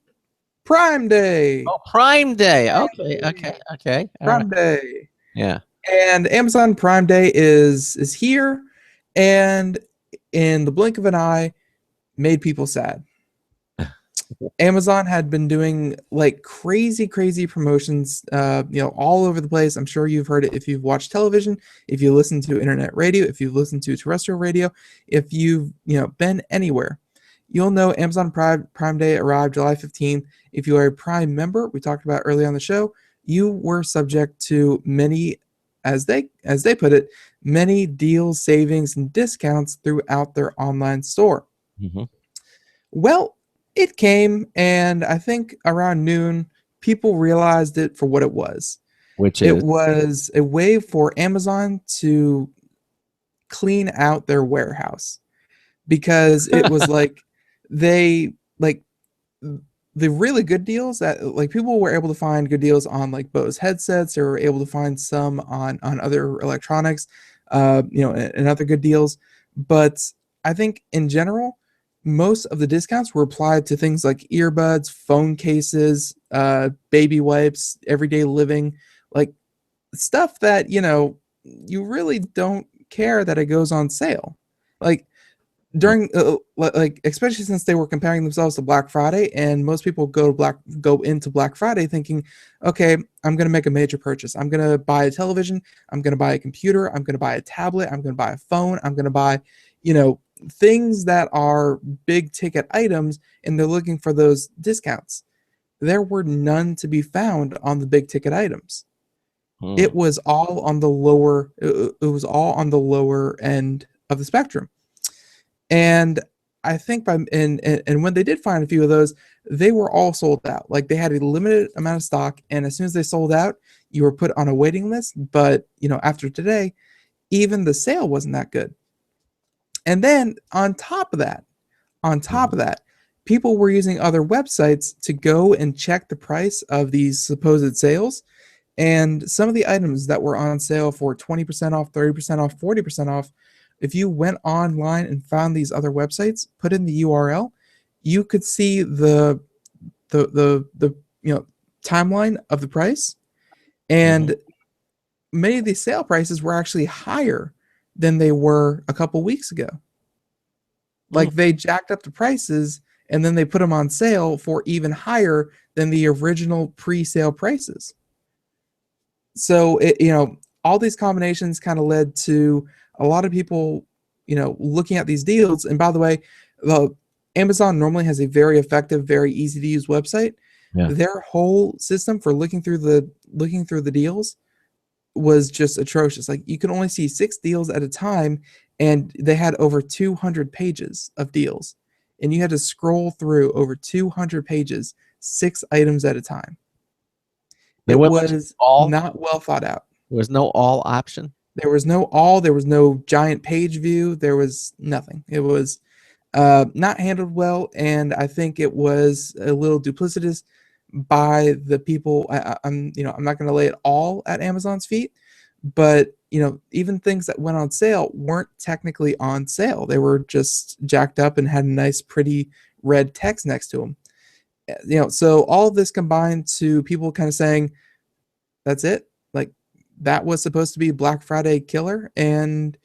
Prime Day. Oh, Prime Day. Okay. Prime Day. Yeah. And Amazon Prime Day is here, and in the blink of an eye, made people sad. Amazon had been doing like crazy promotions, all over the place. I'm sure you've heard it if you've watched television, if you listen to internet radio, if you've listened to terrestrial radio, if you've been anywhere. You'll know Amazon Prime Day arrived July 15th. If you are a Prime member, we talked about early on the show, you were subject to many, as they put it, many deals, savings, and discounts throughout their online store. Mm-hmm. Well, it came, and I think around noon, people realized it for what it was. It was a way for Amazon to clean out their warehouse, because it was like the really good deals that like people were able to find good deals on like Bose headsets. They were able to find some on other electronics, and other good deals. But I think in general, most of the discounts were applied to things like earbuds, phone cases, baby wipes, everyday living, like stuff that, you really don't care that it goes on sale. Like during, especially since they were comparing themselves to Black Friday, and most people go into Black Friday thinking, okay, I'm going to make a major purchase. I'm going to buy a television. I'm going to buy a computer. I'm going to buy a tablet. I'm going to buy a phone. I'm going to buy, things that are big ticket items, and they're looking for those discounts. There were none to be found on the big ticket items. It was all on the lower. It was all on the lower end of the spectrum. And I think and when they did find a few of those, they were all sold out. Like they had a limited amount of stock, and as soon as they sold out, you were put on a waiting list. But after today, even the sale wasn't that good. And then on top of that, people were using other websites to go and check the price of these supposed sales. And some of the items that were on sale for 20% off, 30% off, 40% off, if you went online and found these other websites, put in the URL, you could see the timeline of the price. And many of these sale prices were actually higher than they were a couple weeks ago. Like they jacked up the prices, and then they put them on sale for even higher than the original pre-sale prices. So all these combinations kind of led to a lot of people, looking at these deals. And by the way, Amazon normally has a very effective, very easy to use website. Yeah. Their whole system for looking through the deals was just atrocious. Like you could only see 6 deals at a time, and they had over 200 pages of deals. and you had to scroll through over 200 pages, 6 items at a time. It was all. not well thought out. There was no all option. There was no all. There was no giant page view. There was nothing. It was not handled well, and I think it was a little duplicitous by the people. I'm not going to lay it all at Amazon's feet, but even things that went on sale weren't technically on sale. They were just jacked up and had a nice, pretty red text next to them. So all of this combined to people kind of saying, "That's it." Like, that was supposed to be Black Friday killer, and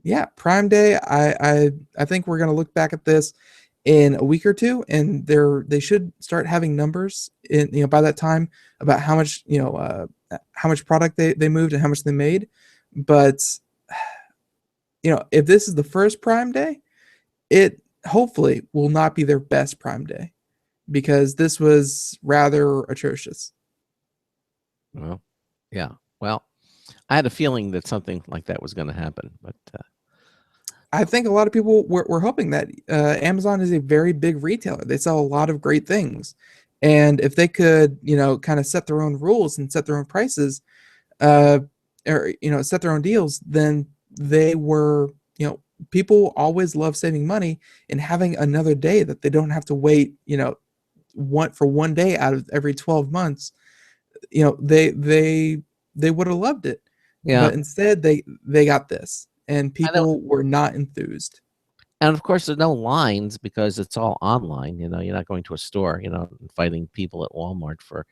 yeah, Prime Day. I think we're gonna look back at this in a week or two, and they should start having numbers in by that time about how much product they moved and how much they made. But if this is the first Prime Day, it hopefully will not be their best Prime Day, because this was rather atrocious. Well, yeah. Well, I had a feeling that something like that was going to happen, but I think a lot of people were hoping that Amazon is a very big retailer. They sell a lot of great things, and if they could, kind of set their own rules and set their own prices, or set their own deals, then they were, people always love saving money and having another day that they don't have to wait, one day out of every 12 months. They would have loved it. yeah. But instead they got this, and people were not enthused. And of course, there's no lines because it's all online. You're not going to a store. And fighting people at Walmart for,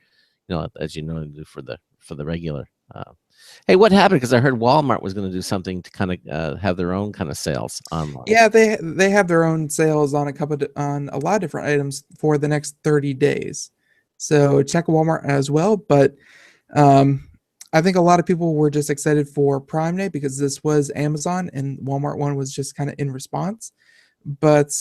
as you know, for the regular. Hey, what happened? Because I heard Walmart was going to do something to kind of have their own kind of sales online. Yeah, they have their own sales on on a lot of different items for the next 30 days. So check Walmart as well. But I think a lot of people were just excited for Prime Day because this was Amazon, and Walmart one was just kind of in response. But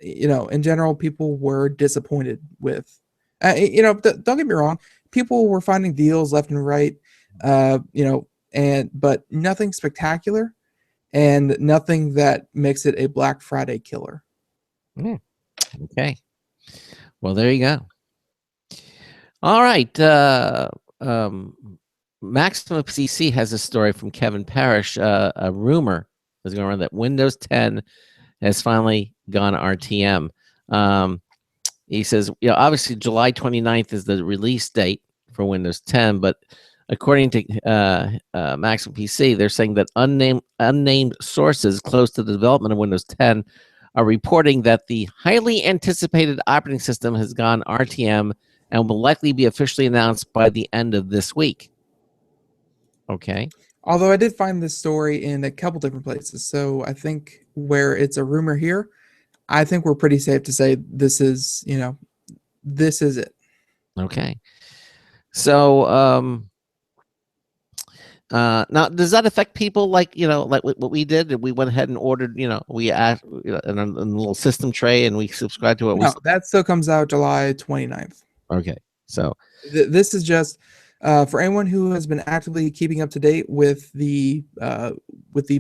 in general, people were disappointed with. Don't get me wrong, people were finding deals left and right. But nothing spectacular, and nothing that makes it a Black Friday killer. Okay. Well, there you go. All right. Maximum CC has a story from Kevin Parrish. A rumor is going around that Windows 10 has finally gone RTM. He says, obviously July 29th is the release date for Windows 10, but according to Maximum PC, they're saying that unnamed sources close to the development of Windows 10 are reporting that the highly anticipated operating system has gone RTM and will likely be officially announced by the end of this week. Okay. Although I did find this story in a couple different places, so I think where it's a rumor here, I think we're pretty safe to say this is it. Okay. So now, does that affect people like what we did? We went ahead and ordered, we asked in a little system tray and we subscribed to it. No, that still comes out July 29th. Okay. So this is just for anyone who has been actively keeping up to date with the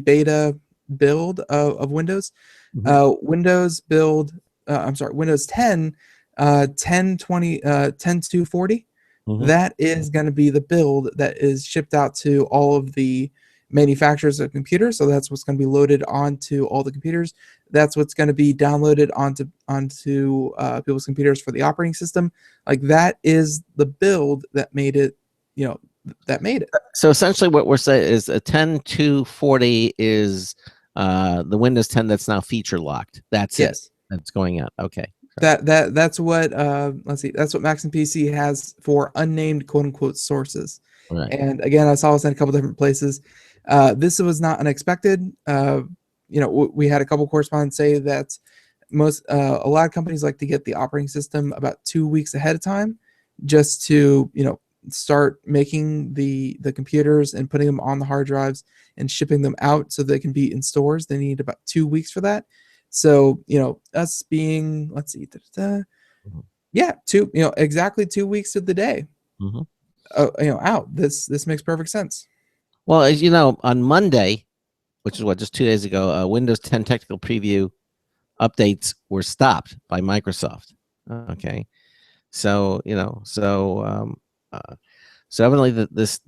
beta build of Windows. Windows build, Windows 10, 10.240. That is going to be the build that is shipped out to all of the manufacturers of computers. So that's what's going to be loaded onto all the computers. That's what's going to be downloaded onto people's computers for the operating system. Like, that is the build that made it. So essentially, what we're saying is a 10.240 is the Windows 10 that's now feature locked. That's it. That's going out. Okay. That's what let's see. That's what Maxim PC has for unnamed quote unquote sources. Right. And again, I saw this in a couple different places. This was not unexpected. We had a couple correspondents say that a lot of companies like to get the operating system about 2 weeks ahead of time, just to start making the computers and putting them on the hard drives and shipping them out so they can be in stores. They need about 2 weeks for that. So, us being, let's see, exactly 2 weeks of the day, out. This makes perfect sense. Well, as you know, on Monday, which is just 2 days ago, Windows 10 technical preview updates were stopped by Microsoft. Okay, so so evidently this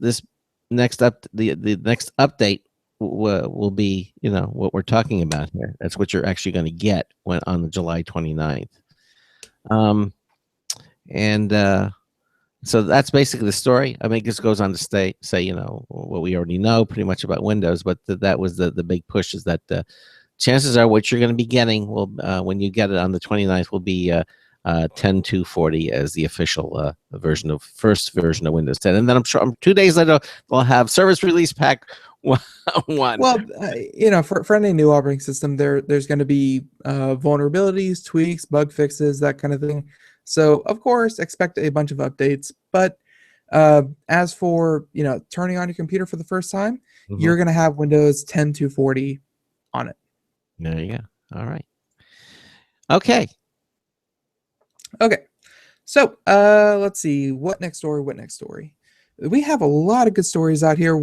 next the next update will be what we're talking about here. That's what you're actually going to get when on the July 29th. And so that's basically the story. I mean, it just goes on to say what we already know pretty much about Windows, but that was the big push, is that chances are what you're going to be getting will when you get it on the 29th will be 10.240 as the official first version of Windows 10. And then I'm sure 2 days later they'll have service release pack 1. Well, for any new operating system, there's going to be vulnerabilities, tweaks, bug fixes, that kind of thing. So of course, expect a bunch of updates. But as for turning on your computer for the first time, you're going to have Windows 10.240 on it. There you go. All right. Okay. So let's see. What next story? We have a lot of good stories out here.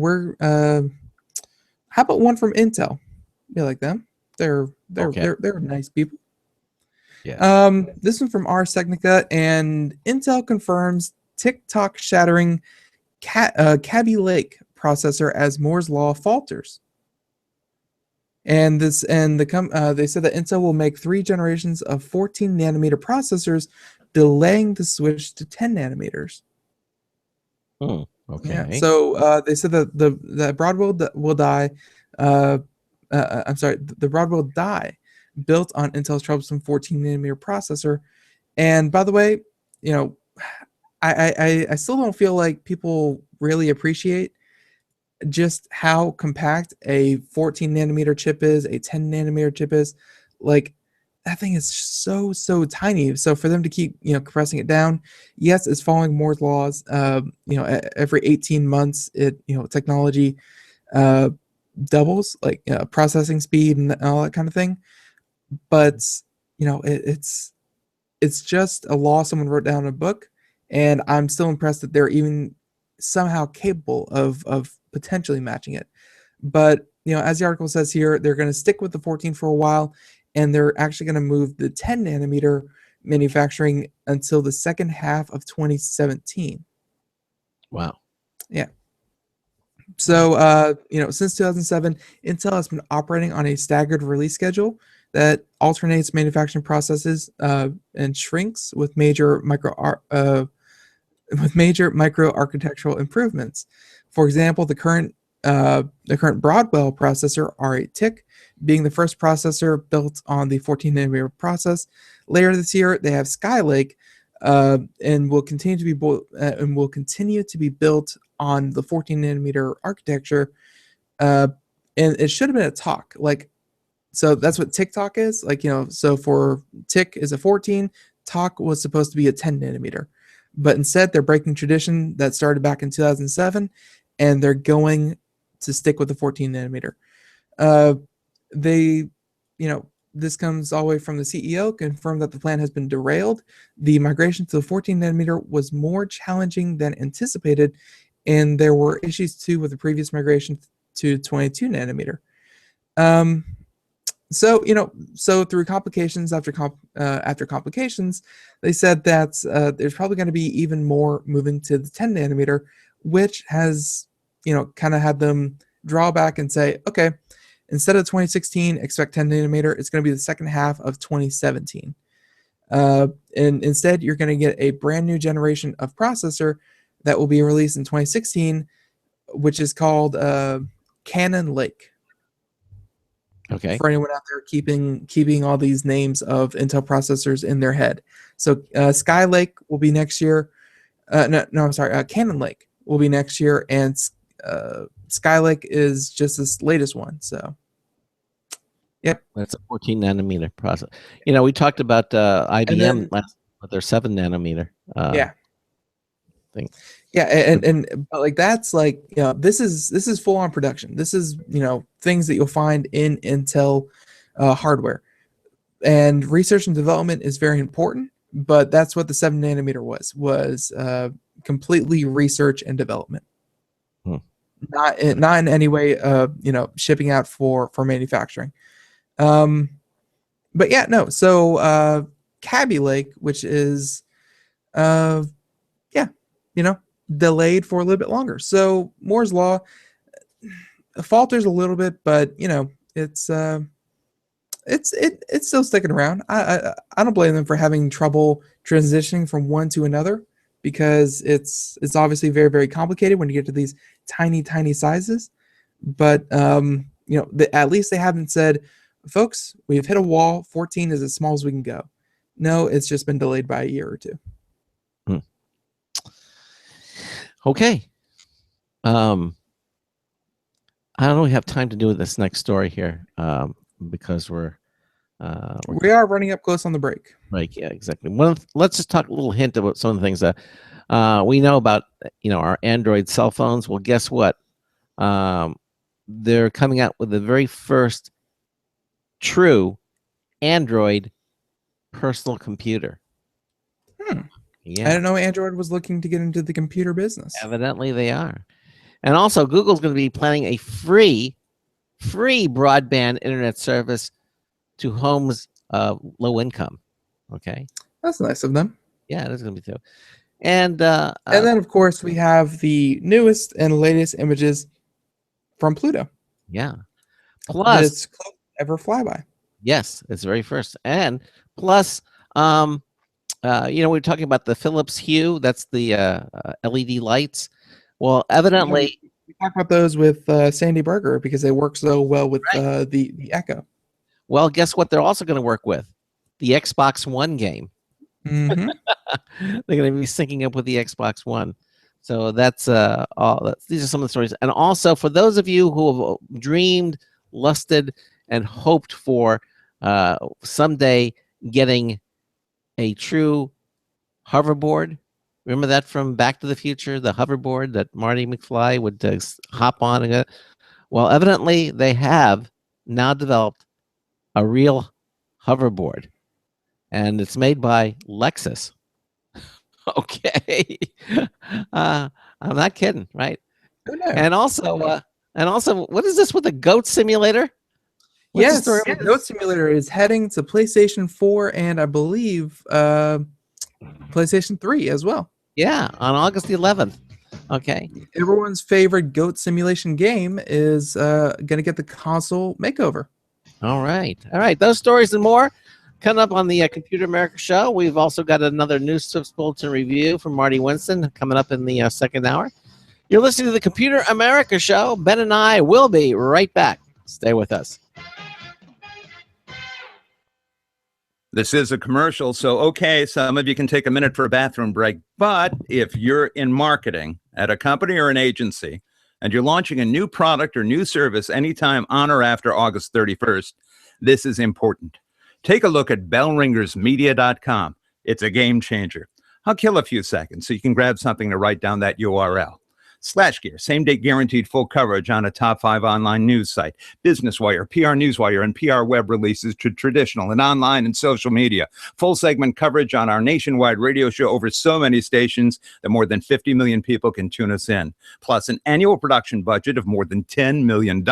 How about one from Intel? You like them? They're nice people. Yeah. This one from Ars Technica, and Intel confirms TikTok shattering Kaby Lake processor as Moore's law falters. And they said that Intel will make 3 generations of 14 nanometer processors, delaying the switch to 10 nanometers. Oh, okay. Yeah. So they said that the Broadwell will die. The Broadwell die built on Intel's troublesome 14 nanometer processor. And by the way, I still don't feel like people really appreciate just how compact a 14 nanometer chip is, a 10 nanometer chip is. Like, that thing is so tiny. So for them to keep compressing it down, yes, it's following Moore's laws. Every 18 months, technology doubles, like processing speed and all that kind of thing. But it's just a law someone wrote down in a book, and I'm still impressed that they're even somehow capable of potentially matching it. But as the article says here, they're going to stick with the 14 for a while, and they're actually going to move the 10 nanometer manufacturing until the second half of 2017. Wow. Yeah. So since 2007, Intel has been operating on a staggered release schedule that alternates manufacturing processes and shrinks with major micro architectural improvements. For example, the current Broadwell processor, R8 TIC, being the first processor built on the 14 nanometer process. Later this year, they have Skylake, and will continue to be built on the 14 nanometer architecture. And it should have been a TOC, so that's what TikTok is. So for TIC is a 14, TOC was supposed to be a 10 nanometer. But instead, they're breaking tradition that started back in 2007, and they're going to stick with the 14 nanometer. This comes all the way from the CEO, confirmed that the plan has been derailed. The migration to the 14 nanometer was more challenging than anticipated, and there were issues too with the previous migration to 22 nanometer. So through complications after complications, they said that there's probably going to be even more moving to the 10 nanometer, which has kind of had them draw back and say, okay, instead of 2016, expect 10 nanometer. It's going to be the second half of 2017. And instead, you're going to get a brand new generation of processor that will be released in 2016, which is called Cannon Lake. Okay. For anyone out there keeping all these names of Intel processors in their head. So Skylake will be next year. Cannon Lake will be next year, and Skylake is just this latest one. So, yep. That's a 14 nanometer process. We talked about IBM last with their 7 nanometer. Thing. Yeah, and but that's this is full on production. This is things that you'll find in Intel hardware, and research and development is very important. But that's what the 7 nanometer was completely research and development, not in any way shipping out for manufacturing. But yeah, no. So Cabby Lake, which is delayed for a little bit longer. So Moore's Law falters a little bit, but it's still sticking around. I don't blame them for having trouble transitioning from one to another, because it's obviously very, very complicated when you get to these tiny sizes. But at least they haven't said, folks, we've hit a wall. 14 is as small as we can go. No, it's just been delayed by a year or two. Okay. I don't really have time to do this next story here, because we are running up close on the break. Right. Yeah, exactly. Let's just talk a little hint about some of the things that we know about, our Android cell phones. Well, guess what? They're coming out with the very first true Android personal computer. Yeah. I didn't know Android was looking to get into the computer business. Evidently they are. And also Google's going to be planning a free broadband internet service to homes low income. Okay. That's nice of them. Yeah, that's going to be too. And then of course we have the newest and latest images from Pluto. Yeah. Plus it's close ever flyby. Yes, it's very first. And plus we're talking about the Philips Hue, that's the LED lights. Well, evidently we talk about those with Sandy Berger because they work so well with the Echo. Well, guess what? They're also going to work with the Xbox One game. Mm-hmm. They're going to be syncing up with the Xbox One. So that's all. These are some of the stories. And also, for those of you who have dreamed, lusted, and hoped for someday getting a true hoverboard. Remember that from Back to the Future, the hoverboard that Marty McFly would hop on and go. Well, evidently they have now developed a real hoverboard, and it's made by Lexus. Okay. I'm not kidding, right? Oh, no. And also, what is this with the goat simulator? Yes, Goat Simulator is heading to PlayStation 4 and I believe PlayStation 3 as well. Yeah, on August the 11th. Okay. Everyone's favorite goat simulation game is going to get the console makeover. All right. Those stories and more coming up on the Computer America show. We've also got another News Tips Bulletin review from Marty Winston coming up in the second hour. You're listening to the Computer America show. Ben and I will be right back. Stay with us. This is a commercial, so okay, some of you can take a minute for a bathroom break, but if you're in marketing at a company or an agency and you're launching a new product or new service anytime on or after August 31st, this is important. Take a look at bellringersmedia.com. It's a game changer. I'll kill a few seconds so you can grab something to write down that URL. SlashGear, same-day guaranteed full coverage on a top 5 online news site. Business Wire, PR Newswire, and PR web releases to traditional and online and social media. Full segment coverage on our nationwide radio show over so many stations that more than 50 million people can tune us in. Plus an annual production budget of more than $10 million.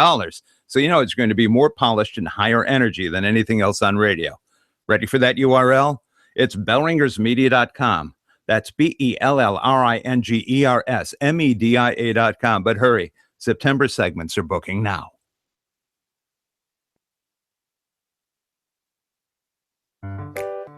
So you know it's going to be more polished and higher energy than anything else on radio. Ready for that URL? It's bellringersmedia.com. That's bellringersmedia.com. But hurry, September segments are booking now.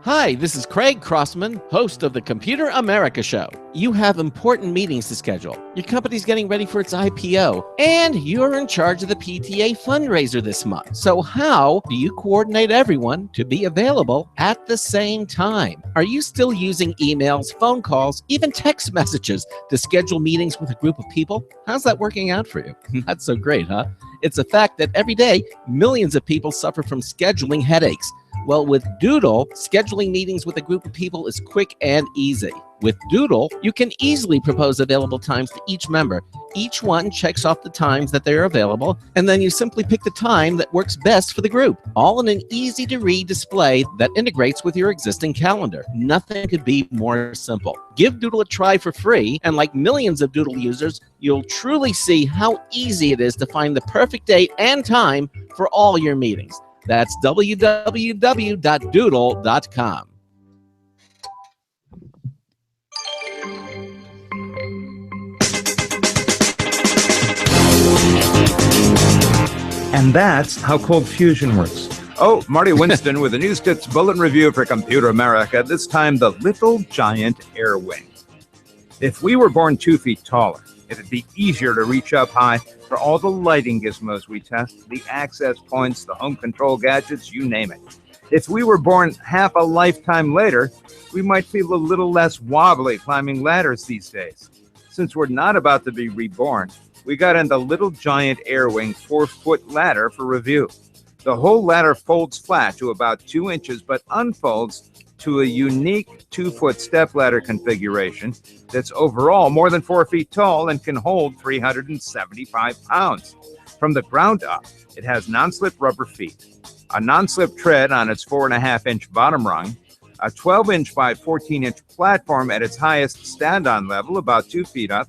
Hi, this is Craig Crossman, host of the Computer America Show. You have important meetings to schedule. Your company's getting ready for its IPO, and you're in charge of the PTA fundraiser this month. So how do you coordinate everyone to be available at the same time? Are you still using emails, phone calls, even text messages to schedule meetings with a group of people? How's that working out for you? That's so great, huh? It's a fact that every day, millions of people suffer from scheduling headaches. Well, with Doodle, scheduling meetings with a group of people is quick and easy. With Doodle, you can easily propose available times to each member. Each one checks off the times that they're available, and then you simply pick the time that works best for the group, all in an easy-to-read display that integrates with your existing calendar. Nothing could be more simple. Give Doodle a try for free, and like millions of Doodle users, you'll truly see how easy it is to find the perfect date and time for all your meetings. That's www.doodle.com. And that's how cold fusion works. Oh, Marty Winston with a News Tips Bulletin Review for Computer America, this time the Little Giant Air Wing. If we were born 2 feet taller, it'd be easier to reach up high for all the lighting gizmos we test, the access points, the home control gadgets, you name it. If we were born half a lifetime later, we might feel a little less wobbly climbing ladders these days. Since we're not about to be reborn, we got in the Little Giant Air Wing 4-foot ladder for review. The whole ladder folds flat to about 2 inches, but unfolds to a unique 2-foot stepladder configuration that's overall more than 4 feet tall and can hold 375 pounds. From the ground up, it has non-slip rubber feet, a non-slip tread on its 4.5-inch bottom rung, a 12-inch by 14-inch platform at its highest stand-on level, about 2 feet up.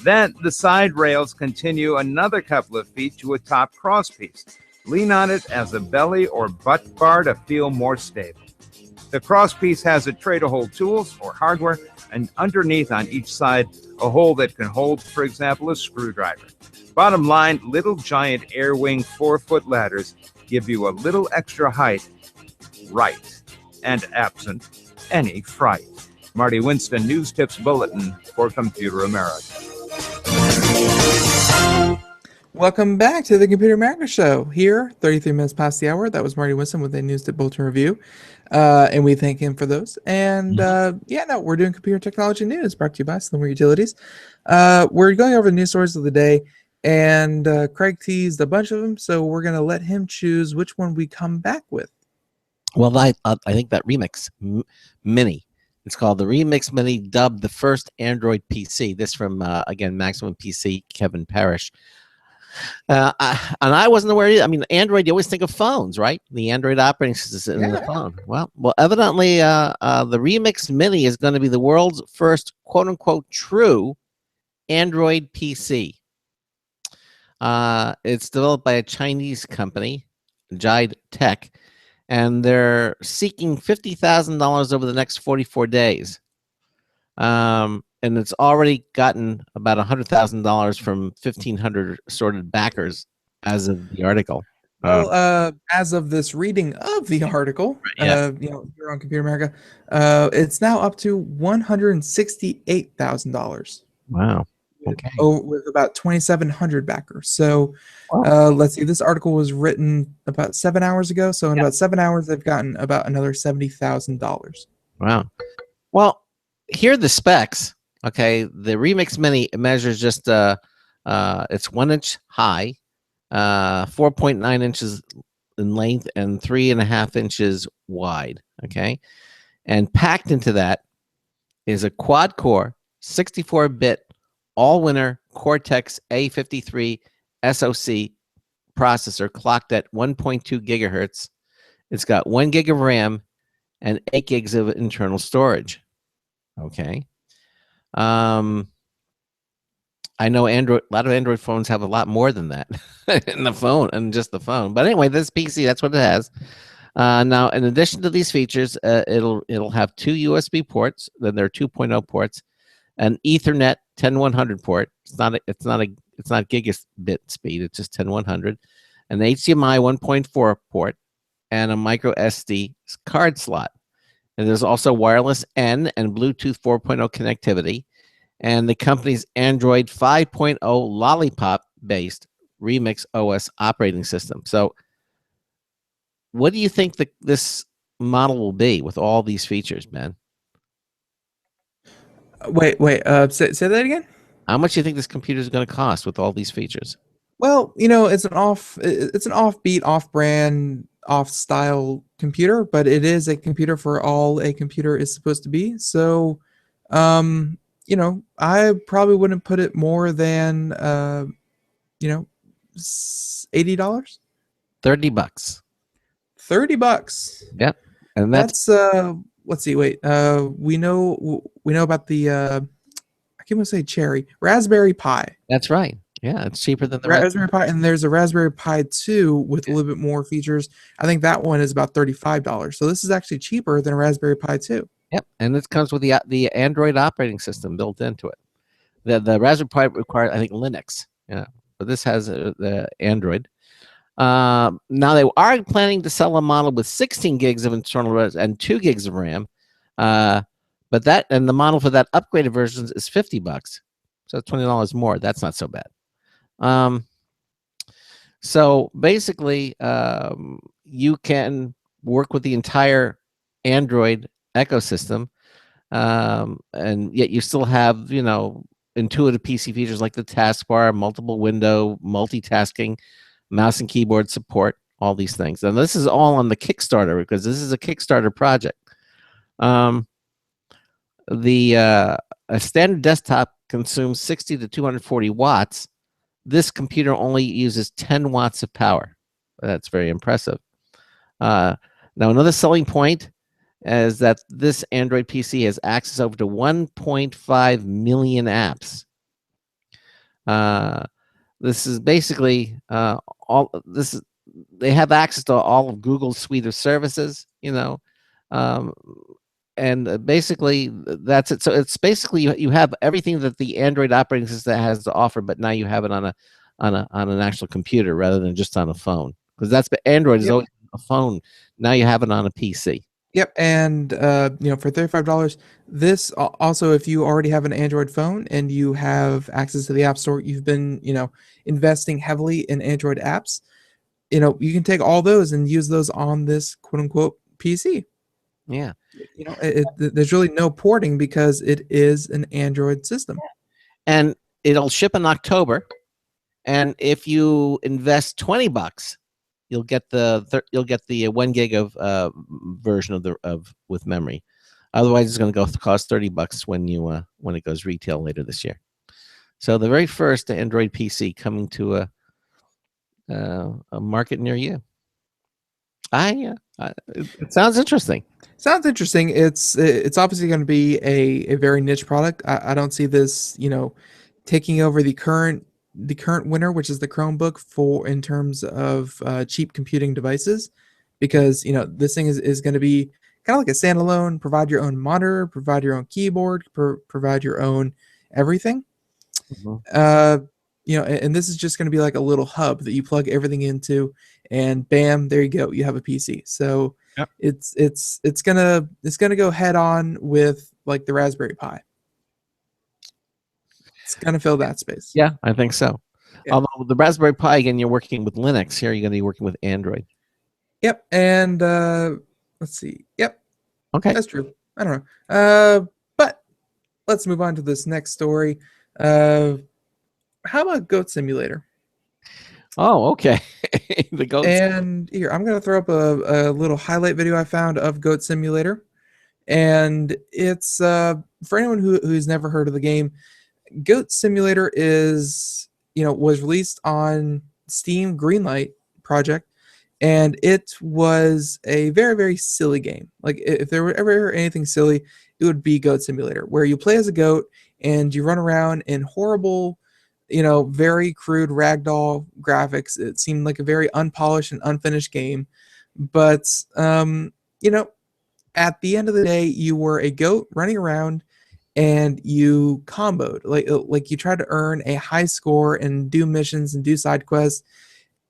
Then the side rails continue another couple of feet to a top crosspiece. Lean on it as a belly or butt bar to feel more stable. The crosspiece has a tray to hold tools or hardware, and underneath on each side, a hole that can hold, for example, a screwdriver. Bottom line, Little Giant Air Wing 4-foot ladders give you a little extra height, right, and absent any fright. Marty Winston, News Tips Bulletin for Computer America. Welcome back to the Computer America Show. Here, 33 minutes past the hour. That was Marty Winston with a News Tip Bulletin Review. And we thank him for those. And we're doing computer technology news brought to you by SlimWare Utilities. We're going over the news stories of the day. And Craig teased a bunch of them. So we're going to let him choose which one we come back with. Well, I think that Remix Mini. It's called the Remix Mini, dubbed the first Android PC. This from, again, Maximum PC, Kevin Parrish. And I wasn't aware either. I mean, Android, you always think of phones, right? The Android operating system in the phone. Well, evidently, the Remix Mini is going to be the world's first quote-unquote true Android PC. It's developed by a Chinese company, Jide Tech, and they're seeking $50,000 over the next 44 days. And it's already gotten about $100,000 from 1,500 assorted backers as of the article. Well, as of this reading of the article, here on Computer America, it's now up to $168,000. Wow. Okay. With about 2,700 backers. So let's see. This article was written about 7 hours ago. So in about 7 hours, they've gotten about another $70,000. Wow. Well, here are the specs. Okay, the Remix Mini measures just it's 1 inch high, 4.9 inches in length, and 3.5 inches wide. Okay, and packed into that is a quad-core, 64-bit, all-winner Cortex A53 SoC processor clocked at 1.2 gigahertz. It's got 1 gig of RAM and 8 gigs of internal storage. Okay. I know a lot of Android phones have a lot more than that in the phone and just the phone. But anyway, this PC, that's what it has. Now, in addition to these features, it'll have 2 USB ports. Then there are 2.0 ports, an Ethernet 10100 port. It's not gigabit speed. It's just 10100, an HDMI 1.4 port, and a micro SD card slot. And there's also wireless N and Bluetooth 4.0 connectivity, and the company's Android 5.0 Lollipop-based Remix OS operating system. So what do you think this model will be with all these features, man? Wait. Say that again? How much do you think this computer is going to cost with all these features? Well, it's an offbeat, off-brand, off-style computer, but it is a computer for all a computer is supposed to be. So, I probably wouldn't put it more than, $80. $30. $30. Yep, and that's let's see. Wait, we know about the I can't even say cherry, Raspberry Pi. That's right. Yeah, it's cheaper than the Raspberry Pi, and there's a Raspberry Pi 2 with a little bit more features. I think that one is about $35. So this is actually cheaper than a Raspberry Pi 2. Yep, and it comes with the Android operating system built into it. The Raspberry Pi requires, I think, Linux. Yeah, but this has the Android. Now they are planning to sell a model with 16 gigs of internal RAM and 2 gigs of RAM. But the model for that upgraded version is $50, so $20 more. That's not so bad. So basically, you can work with the entire Android ecosystem, and yet you still have, intuitive PC features like the taskbar, multiple window, multitasking, mouse and keyboard support, all these things. And this is all on the Kickstarter because this is a Kickstarter project. A standard desktop consumes 60 to 240 watts. This computer only uses 10 watts of power. That's very impressive. Now, another selling point is that this Android PC has access over to 1.5 million apps. This is basically they have access to all of Google's suite of services, and basically that's it. So it's basically you have everything that the Android operating system has to offer, but now you have it on an actual computer rather than just on a phone, because Android is always a phone. Now you have it on a PC. Yep, and for $35, this also, if you already have an Android phone and you have access to the App Store, you've been investing heavily in Android apps. You can take all those and use those on this quote unquote PC. Yeah, there's really no porting because it is an Android system, and it'll ship in October. And if you invest $20, you'll get the 1 gig of version of with memory. Otherwise, it's going to cost $30 when it goes retail later this year. So the very first Android PC coming to a market near you. It sounds interesting. Sounds interesting. It's obviously going to be a very niche product. I don't see this taking over the current winner, which is the Chromebook, in terms of cheap computing devices, because this thing is going to be kind of like a standalone, provide your own monitor, provide your own keyboard, provide your own everything. Mm-hmm. And this is just going to be like a little hub that you plug everything into, and bam, there you go, you have a PC. So yep. it's gonna go head on with like the Raspberry Pi. It's gonna fill that space. Yeah, I think so. Yeah. Although the Raspberry Pi, again, you're working with Linux. Here, you're going to be working with Android. Yep, and let's see. Yep, okay, that's true. I don't know. But let's move on to this next story. How about Goat Simulator? Oh, okay. The Goat. And here, I'm going to throw up a little highlight video I found of Goat Simulator. And it's, for anyone who's never heard of the game, Goat Simulator was released on Steam Greenlight project. And it was a very, very silly game. Like, if there were ever anything silly, it would be Goat Simulator, where you play as a goat and you run around in horrible, very crude ragdoll graphics. It seemed like a very unpolished and unfinished game. But, at the end of the day, you were a goat running around and you comboed. Like you tried to earn a high score and do missions and do side quests.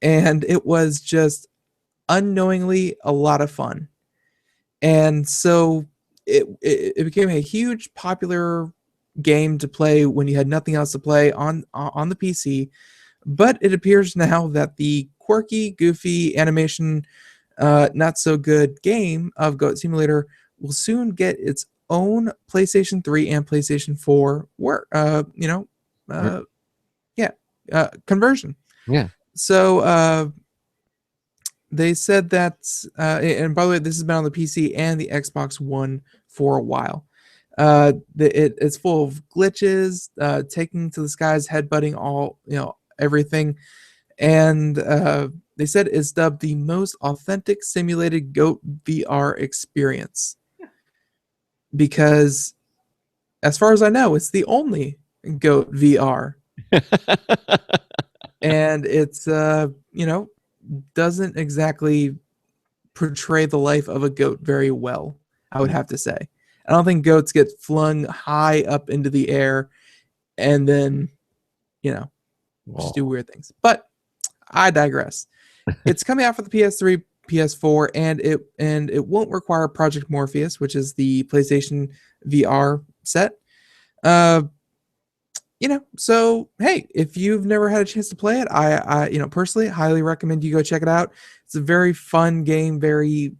And it was just unknowingly a lot of fun. And so it became a huge popular game to play when you had nothing else to play on the PC. But it appears now that the quirky, goofy animation, not so good game of Goat Simulator will soon get its own PlayStation 3 and PlayStation 4 conversion. Yeah. So they said that, and by the way, this has been on the PC and the Xbox One for a while. It's full of glitches, taking to the skies, headbutting all, everything. And they said it's dubbed the most authentic simulated Goat VR experience. Because as far as I know, it's the only Goat VR And it's doesn't exactly portray the life of a goat very well, I would have to say. I don't think goats get flung high up into the air and then just do weird things. But I digress. It's coming out for the PS3, PS4, and it won't require Project Morpheus, which is the PlayStation VR set. So hey, if you've never had a chance to play it, I personally highly recommend you go check it out. It's a very fun game, very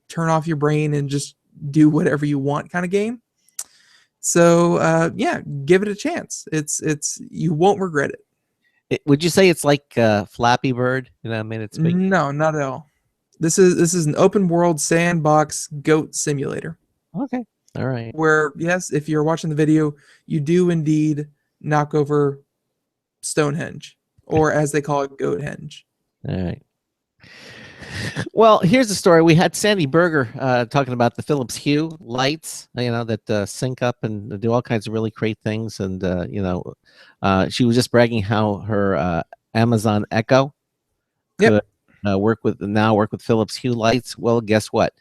turn off your brain and just do whatever you want kind of game. So yeah, give it a chance. It's you won't regret it. Would you say it's like Flappy Bird? It's big. No, not at all. This is an open world sandbox goat simulator. Okay, all right. Where yes, if you're watching the video, you do indeed knock over Stonehenge, or as they call it, Goathenge. All right. Well, here's the story. We had Sandy Berger talking about the Philips Hue lights, that sync up and do all kinds of really great things. And, she was just bragging how her Amazon Echo could work with Philips Hue lights. Well, guess what?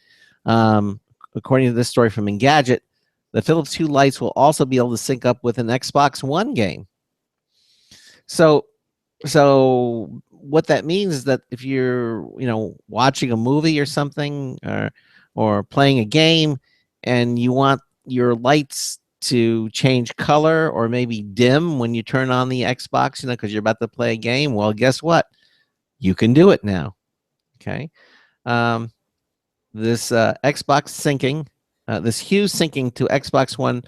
According to this story from Engadget, the Philips Hue lights will also be able to sync up with an Xbox One game. So what that means is that if you're watching a movie or something, or playing a game, and you want your lights to change color or maybe dim when you turn on the Xbox, because you're about to play a game, well, guess what? You can do it now. Okay. This Xbox syncing, this Hue syncing to Xbox One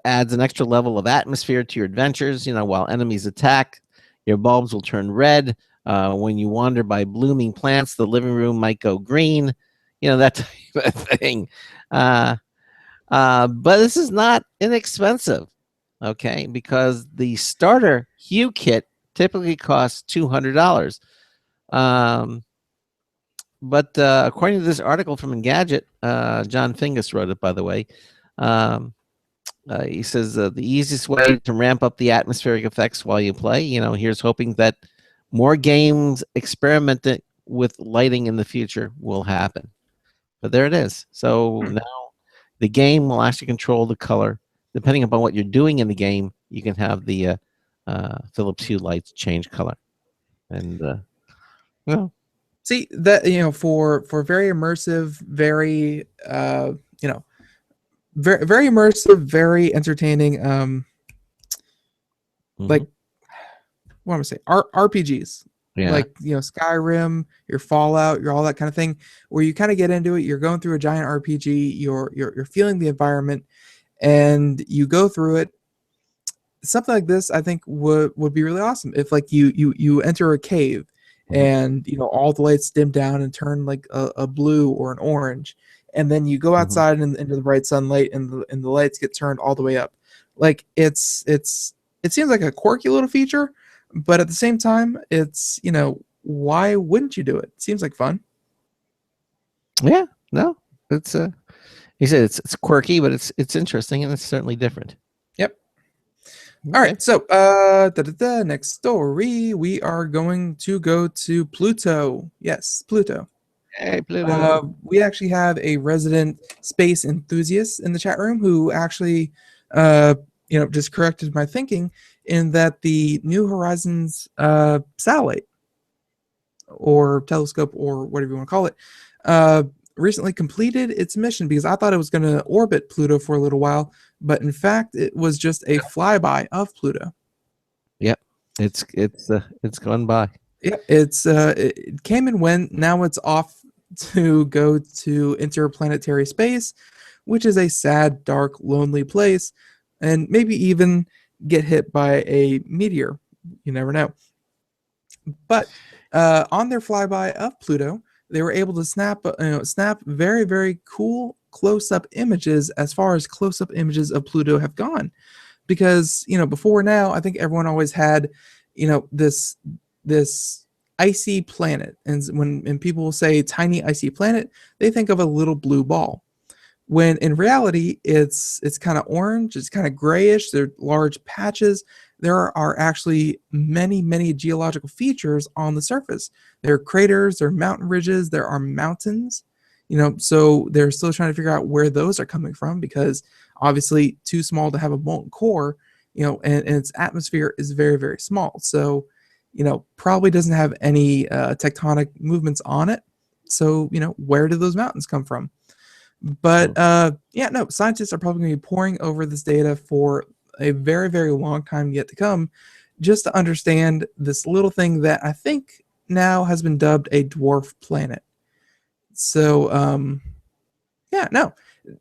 adds an extra level of atmosphere to your adventures. While enemies attack, your bulbs will turn red. When you wander by blooming plants, the living room might go green. That type of thing. But this is not inexpensive, okay? Because the starter Hue kit typically costs $200. But according to this article from Engadget, John Fingus wrote it, by the way. He says the easiest way to ramp up the atmospheric effects while you play, here's hoping that more games experimenting with lighting in the future will happen. But there it is. So now the game will actually control the color. Depending upon what you're doing in the game, you can have the Philips Hue lights change color. And see that for very immersive, very very, very immersive, very entertaining. Like, what am I saying? RPGs, like Skyrim, your Fallout, your all that kind of thing, where you kind of get into it. You're going through a giant RPG. You're feeling the environment, and you go through it. Something like this, I think, would be really awesome. If like you enter a cave, and all the lights dim down and turn like a blue or an orange. And then you go outside into the bright sunlight, and the lights get turned all the way up. Like it seems like a quirky little feature, but at the same time, it's why wouldn't you do it? It seems like fun. Yeah, no, it's he said it's quirky, but it's interesting, and it's certainly different. Yep. All right, so next story, we are going to go to Pluto. Yes, Pluto. Hey, Pluto. We actually have a resident space enthusiast in the chat room who actually, just corrected my thinking in that the New Horizons satellite or telescope or whatever you want to call it, recently completed its mission, because I thought it was going to orbit Pluto for a little while, but in fact, it was just a flyby of Pluto. Yep, it's gone by. Yeah, it came and went. Now it's off to go to interplanetary space, which is a sad, dark, lonely place, and maybe even get hit by a meteor. You never know. But on their flyby of Pluto, they were able to snap very, very cool close-up images, as far as close-up images of Pluto have gone. Because before now, I think everyone always had this icy planet, and when people say tiny icy planet, they think of a little blue ball. when in reality it's kind of orange, it's kind of grayish, they're large patches. There are actually many geological features on the surface. There are craters, there are mountain ridges, there are mountains, so they're still trying to figure out where those are coming from, because obviously too small to have a molten core, and its atmosphere is very small. So, probably doesn't have any tectonic movements on it. So, where do those mountains come from? But no, scientists are probably going to be poring over this data for a very long time yet to come, just to understand this little thing that I think now has been dubbed a dwarf planet. So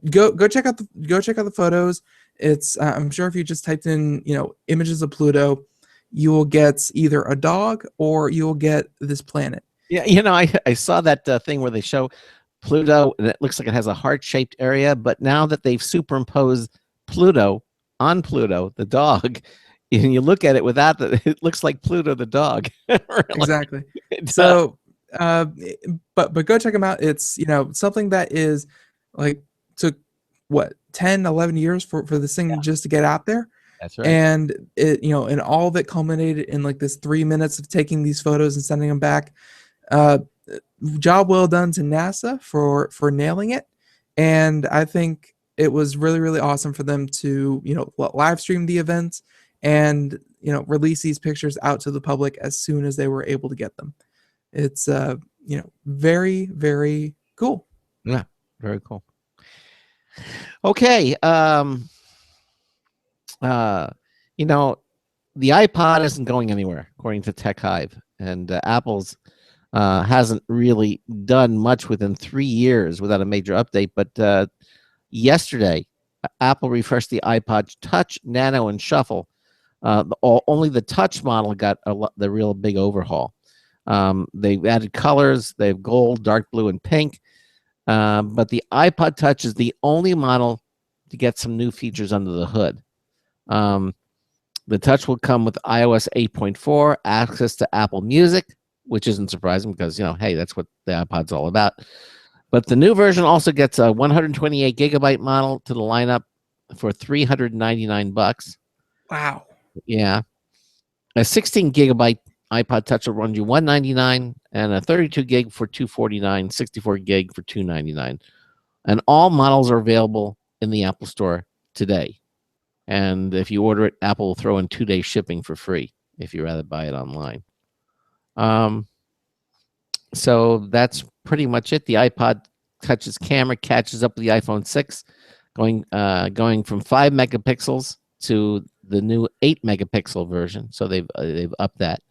go check out the photos. It's I'm sure if you just typed in images of Pluto, you will get either a dog or you will get this planet. Yeah, I saw that thing where they show Pluto, and it looks like it has a heart-shaped area, but now that they've superimposed Pluto on Pluto, the dog, and you look at it without it looks like Pluto the dog. Really. Exactly. So, but go check them out. It's something that is like took what 10, 11 years for this thing just to get out there. That's right. And it and all of it culminated in like this 3 minutes of taking these photos and sending them back. Job well done to NASA for nailing it, and I think it was really awesome for them to live stream the event and release these pictures out to the public as soon as they were able to get them. It's very cool. Yeah, very cool. Okay, the iPod isn't going anywhere according to Tech Hive, and Apple's hasn't really done much within 3 years without a major update. But yesterday, Apple refreshed the iPod Touch, Nano, and Shuffle. Only the Touch model got the real big overhaul. They've added colors. They have gold, dark blue, and pink. But the iPod Touch is the only model to get some new features under the hood. The Touch will come with iOS 8.4, access to Apple Music, which isn't surprising because, hey, that's what the iPod's all about. But the new version also gets a 128 gigabyte model to the lineup for $399. Wow. Yeah. A 16 gigabyte iPod Touch will run you $199, and a 32 gig for $249, 64 gig for $299. And all models are available in the Apple Store today. And if you order it, Apple will throw in 2-day shipping for free if you rather buy it online. So that's pretty much it. The iPod Touch's camera catches up with the iPhone 6, going from 5 megapixels to the new 8 megapixel version. So they've upped that.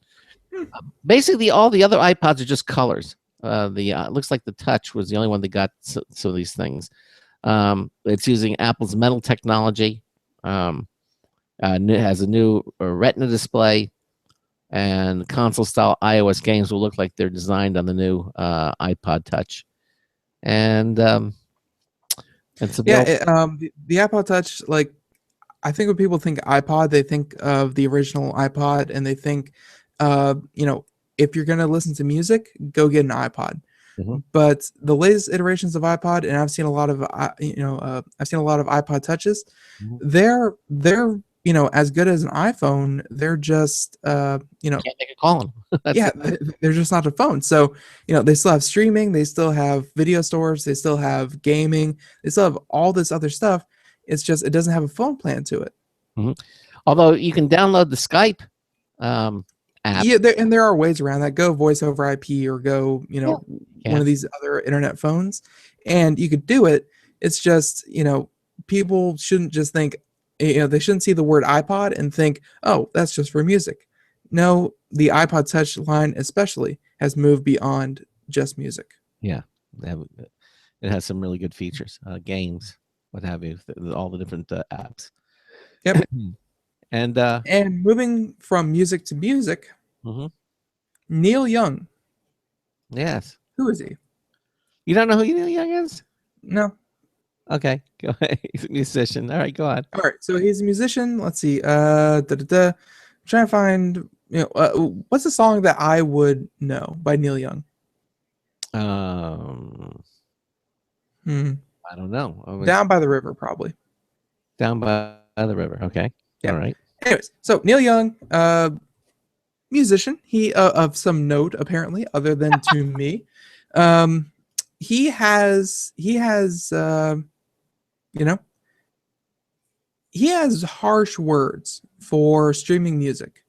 Basically, all the other iPods are just colors. It looks like the Touch was the only one that got some of these things. It's using Apple's metal technology. It has a new Retina display, and console-style iOS games will look like they're designed on the new iPod Touch. And the iPod Touch, like, I think when people think iPod, they think of the original iPod, and they think, if you're gonna listen to music, go get an iPod. Mm-hmm. But the latest iterations of iPod, and I've seen a lot of iPod Touches. Mm-hmm. They're as good as an iPhone. They're just can't make a call. they're just not a phone. So they still have streaming, they still have video stores, they still have gaming, they still have all this other stuff. It's just it doesn't have a phone plan to it. Mm-hmm. Although you can download the Skype app. Yeah, there are ways around that. Go voice over IP or go one of these other internet phones, and you could do it. It's just people shouldn't just think they shouldn't see the word iPod and think, oh, that's just for music. No, the iPod Touch line especially has moved beyond just music. Yeah, it has some really good features, games, what have you, all the different apps. Yep. And moving from music to music, mm-hmm. Neil Young. Yes. Who is he? You don't know who Neil Young is? No. Okay, go ahead. He's a musician. All right, go on. All right, so he's a musician. Let's see. I'm trying to find. What's the song that I would know by Neil Young? I don't know. I was Down by the river, probably. down by the river. Okay. Yeah. All right. Anyways, so Neil Young, musician, he of some note apparently, other than to me. He has you know, he has harsh words for streaming music.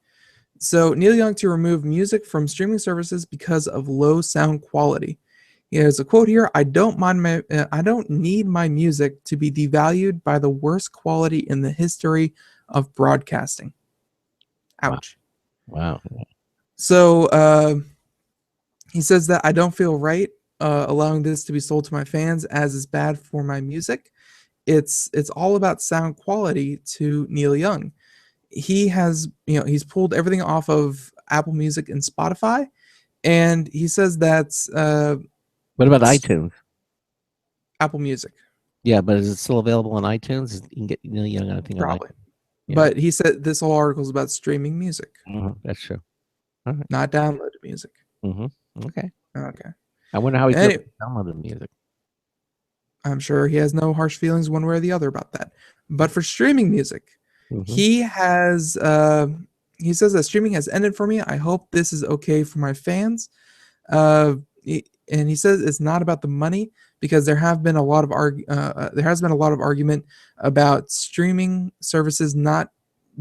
So Neil Young to remove music from streaming services because of low sound quality. He has a quote here: I don't need my music to be devalued by the worst quality in the history of broadcasting. Ouch. Wow. So he says that I don't feel right allowing this to be sold to my fans, as is bad for my music. It's all about sound quality to Neil Young. He has, he's pulled everything off of Apple Music and Spotify, and he says that's What about iTunes? Apple Music. Yeah, but is it still available on iTunes? You can get Neil Young, I think, Probably. Yeah. But he said this whole article is about streaming music, That's true. All right. not downloaded music. Okay. Okay. I wonder how he Anyway. downloaded music. I'm sure he has no harsh feelings one way or the other about that. But for streaming music, he has he says that streaming has ended for me. I hope this is okay for my fans. And he says it's not about the money, because there has been a lot of argument about streaming services not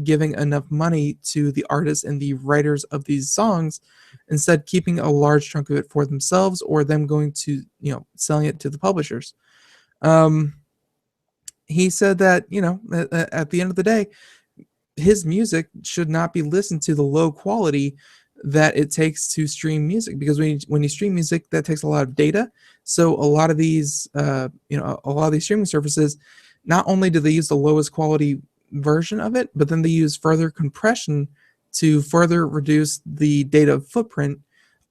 giving enough money to the artists and the writers of these songs, instead keeping a large chunk of it for themselves, or them going to selling it to the publishers. He said that at the end of the day, his music should not be listened to the low quality that it takes to stream music, because when you stream music, that takes a lot of data. So a lot of these streaming services, not only do they use the lowest quality version of it, but then they use further compression to further reduce the data footprint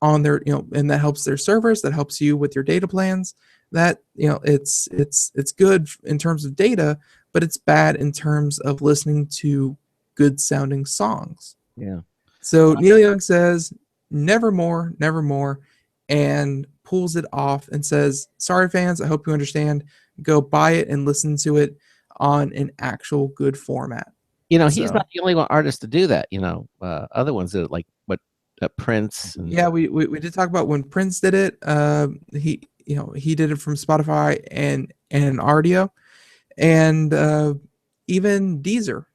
on their, and that helps their servers, that helps you with your data plans. That it's good in terms of data, but it's bad in terms of listening to good sounding songs. Yeah. So Neil Young says, nevermore, and pulls it off and says, sorry fans, I hope you understand. Go buy it and listen to it on an actual good format. He's not the only one artist to do that. Other ones that like Prince. And, yeah, we did talk about when Prince did it. He did it from Spotify and Ardio, and even Deezer.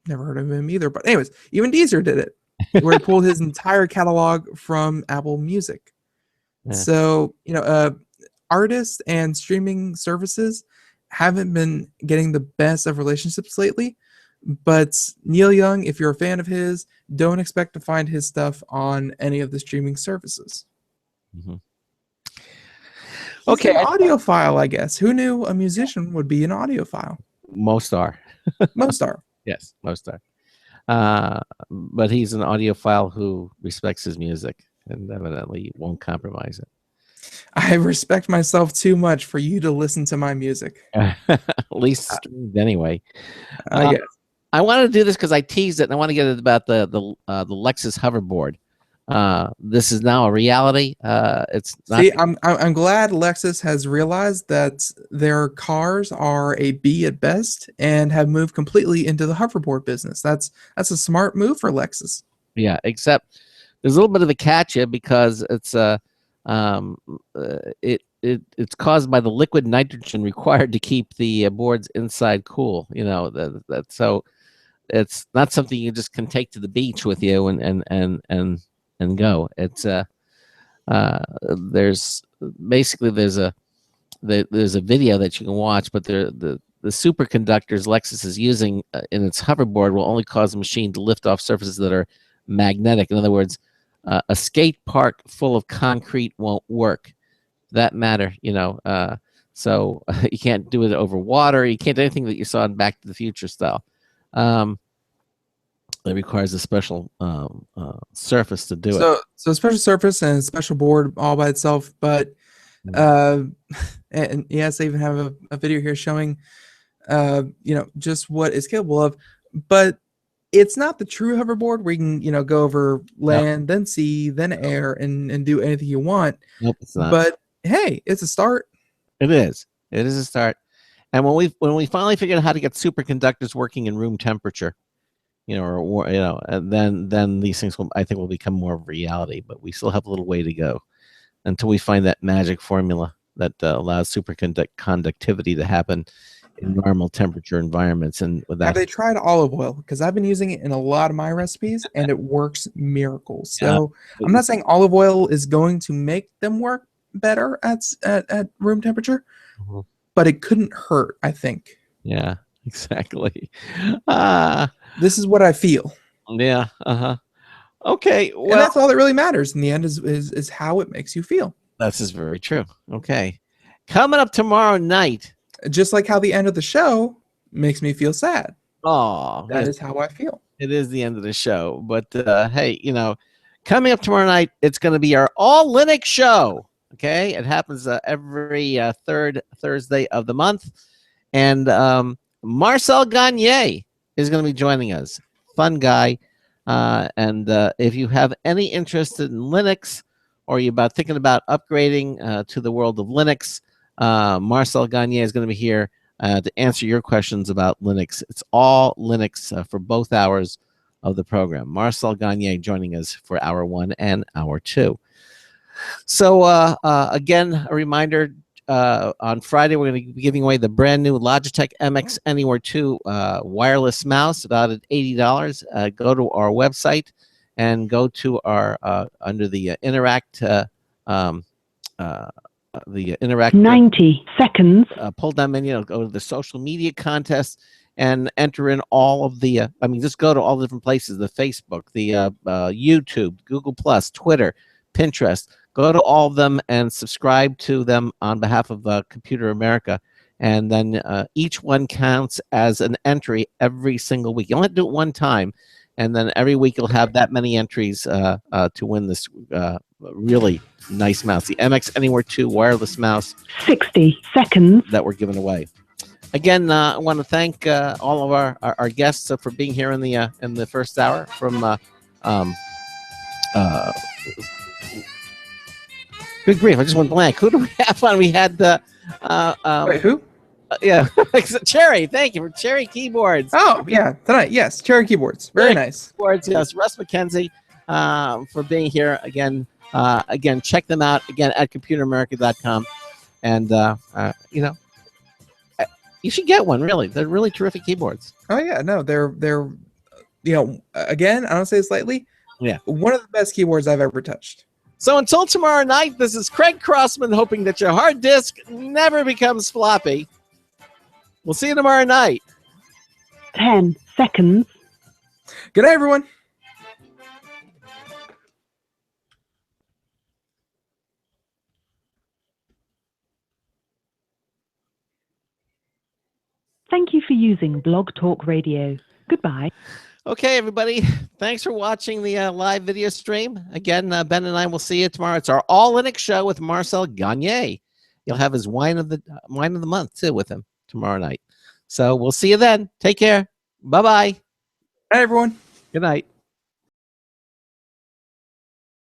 Never heard of him either, but anyways, even Deezer did it, where he pulled his entire catalog from Apple Music. Yeah. So artists and streaming services haven't been getting the best of relationships lately. But Neil Young, if you're a fan of his, don't expect to find his stuff on any of the streaming services. Okay, an audiophile, I guess. Who knew a musician would be an audiophile? Most are. Most are. Yes, most are. But he's an audiophile who respects his music and evidently won't compromise it. I respect myself too much for you to listen to my music. At least streamed anyway. I guess. I wanted to do this because I teased it, and I want to get it about the Lexus hoverboard. This is now a reality. It's not. See, I'm glad Lexus has realized that their cars are a B at best and have moved completely into the hoverboard business. That's a smart move for Lexus. Yeah, except there's a little bit of a catch here, because it's it's caused by the liquid nitrogen required to keep the boards inside cool. So it's not something you just can take to the beach with you and go. It's there's a video that you can watch, but the superconductors Lexus is using in its hoverboard will only cause the machine to lift off surfaces that are magnetic. In other words, a skate park full of concrete won't work. That matter, so you can't do it over water. You can't do anything that you saw in Back to the Future style. It requires a special surface to do it. So special surface and special board all by itself. But and yes, I even have a video here showing just what it's capable of. But it's not the true hoverboard where you can go over land, then sea, then air, and do anything you want. Nope, it's not. But hey, it's a start. It is. It is a start. And when we finally figured out how to get superconductors working in room temperature, and then these things I think will become more of reality. But we still have a little way to go until we find that magic formula that allows superconductivity to happen in normal temperature environments. And with that, Have they tried olive oil? Because I've been using it in a lot of my recipes, and it works miracles. So I'm not saying olive oil is going to make them work better at room temperature, but it couldn't hurt, I think. Yeah, exactly. This is what I feel. Yeah. Okay. Well, and that's all that really matters in the end is how it makes you feel. This is very true. Okay. Coming up tomorrow night. Just like how the end of the show makes me feel sad. Oh, that is how I feel. It is the end of the show. But hey, coming up tomorrow night, it's going to be our all Linux show. Okay. It happens every third Thursday of the month. And Marcel Gagne is going to be joining us. Fun guy. And if you have any interest in Linux or you're thinking about upgrading to the world of Linux, Marcel Gagne is going to be here to answer your questions about Linux. It's all Linux for both hours of the program. Marcel Gagne joining us for hour 1 and hour 2. So again, a reminder, on Friday, we're going to be giving away the brand new Logitech MX Anywhere 2 wireless mouse, about at $80. Go to our website and go to our under the Interact. The Interact 90 seconds. Pull down menu, go to the social media contest and enter in all of the just go to all the different places, the Facebook, the YouTube, Google Plus, Twitter, Pinterest. Go to all of them and subscribe to them on behalf of Computer America. And then each one counts as an entry every single week. You only have to do it one time. And then every week you'll have that many entries to win this really nice mouse, the MX Anywhere 2 wireless mouse. 60 seconds. That we're giving away. Again, I want to thank all of our guests for being here in the first hour. From good grief, I just went blank. Who do we have on? We had Wait, who? Yeah, Cherry. Thank you for Cherry Keyboards. Oh yeah, tonight. Yes, Cherry Keyboards. Very nice. Keyboards. Yes, Russ MacKenzie for being here again. Again, check them out again at computeramerica.com, and you should get one. Really, they're really terrific keyboards. Oh yeah, no, they're again, I don't say it slightly. Yeah, one of the best keyboards I've ever touched. So until tomorrow night, this is Craig Crossman hoping that your hard disk never becomes floppy. We'll see you tomorrow night. 10 seconds. Good night, everyone. Thank you for using Blog Talk Radio. Goodbye. Okay, everybody. Thanks for watching the live video stream. Again, Ben and I will see you tomorrow. It's our All Linux show with Marcel Gagne. You'll have his wine of the month too with him tomorrow night. So we'll see you then. Take care. Bye-bye. Bye, everyone. Good night.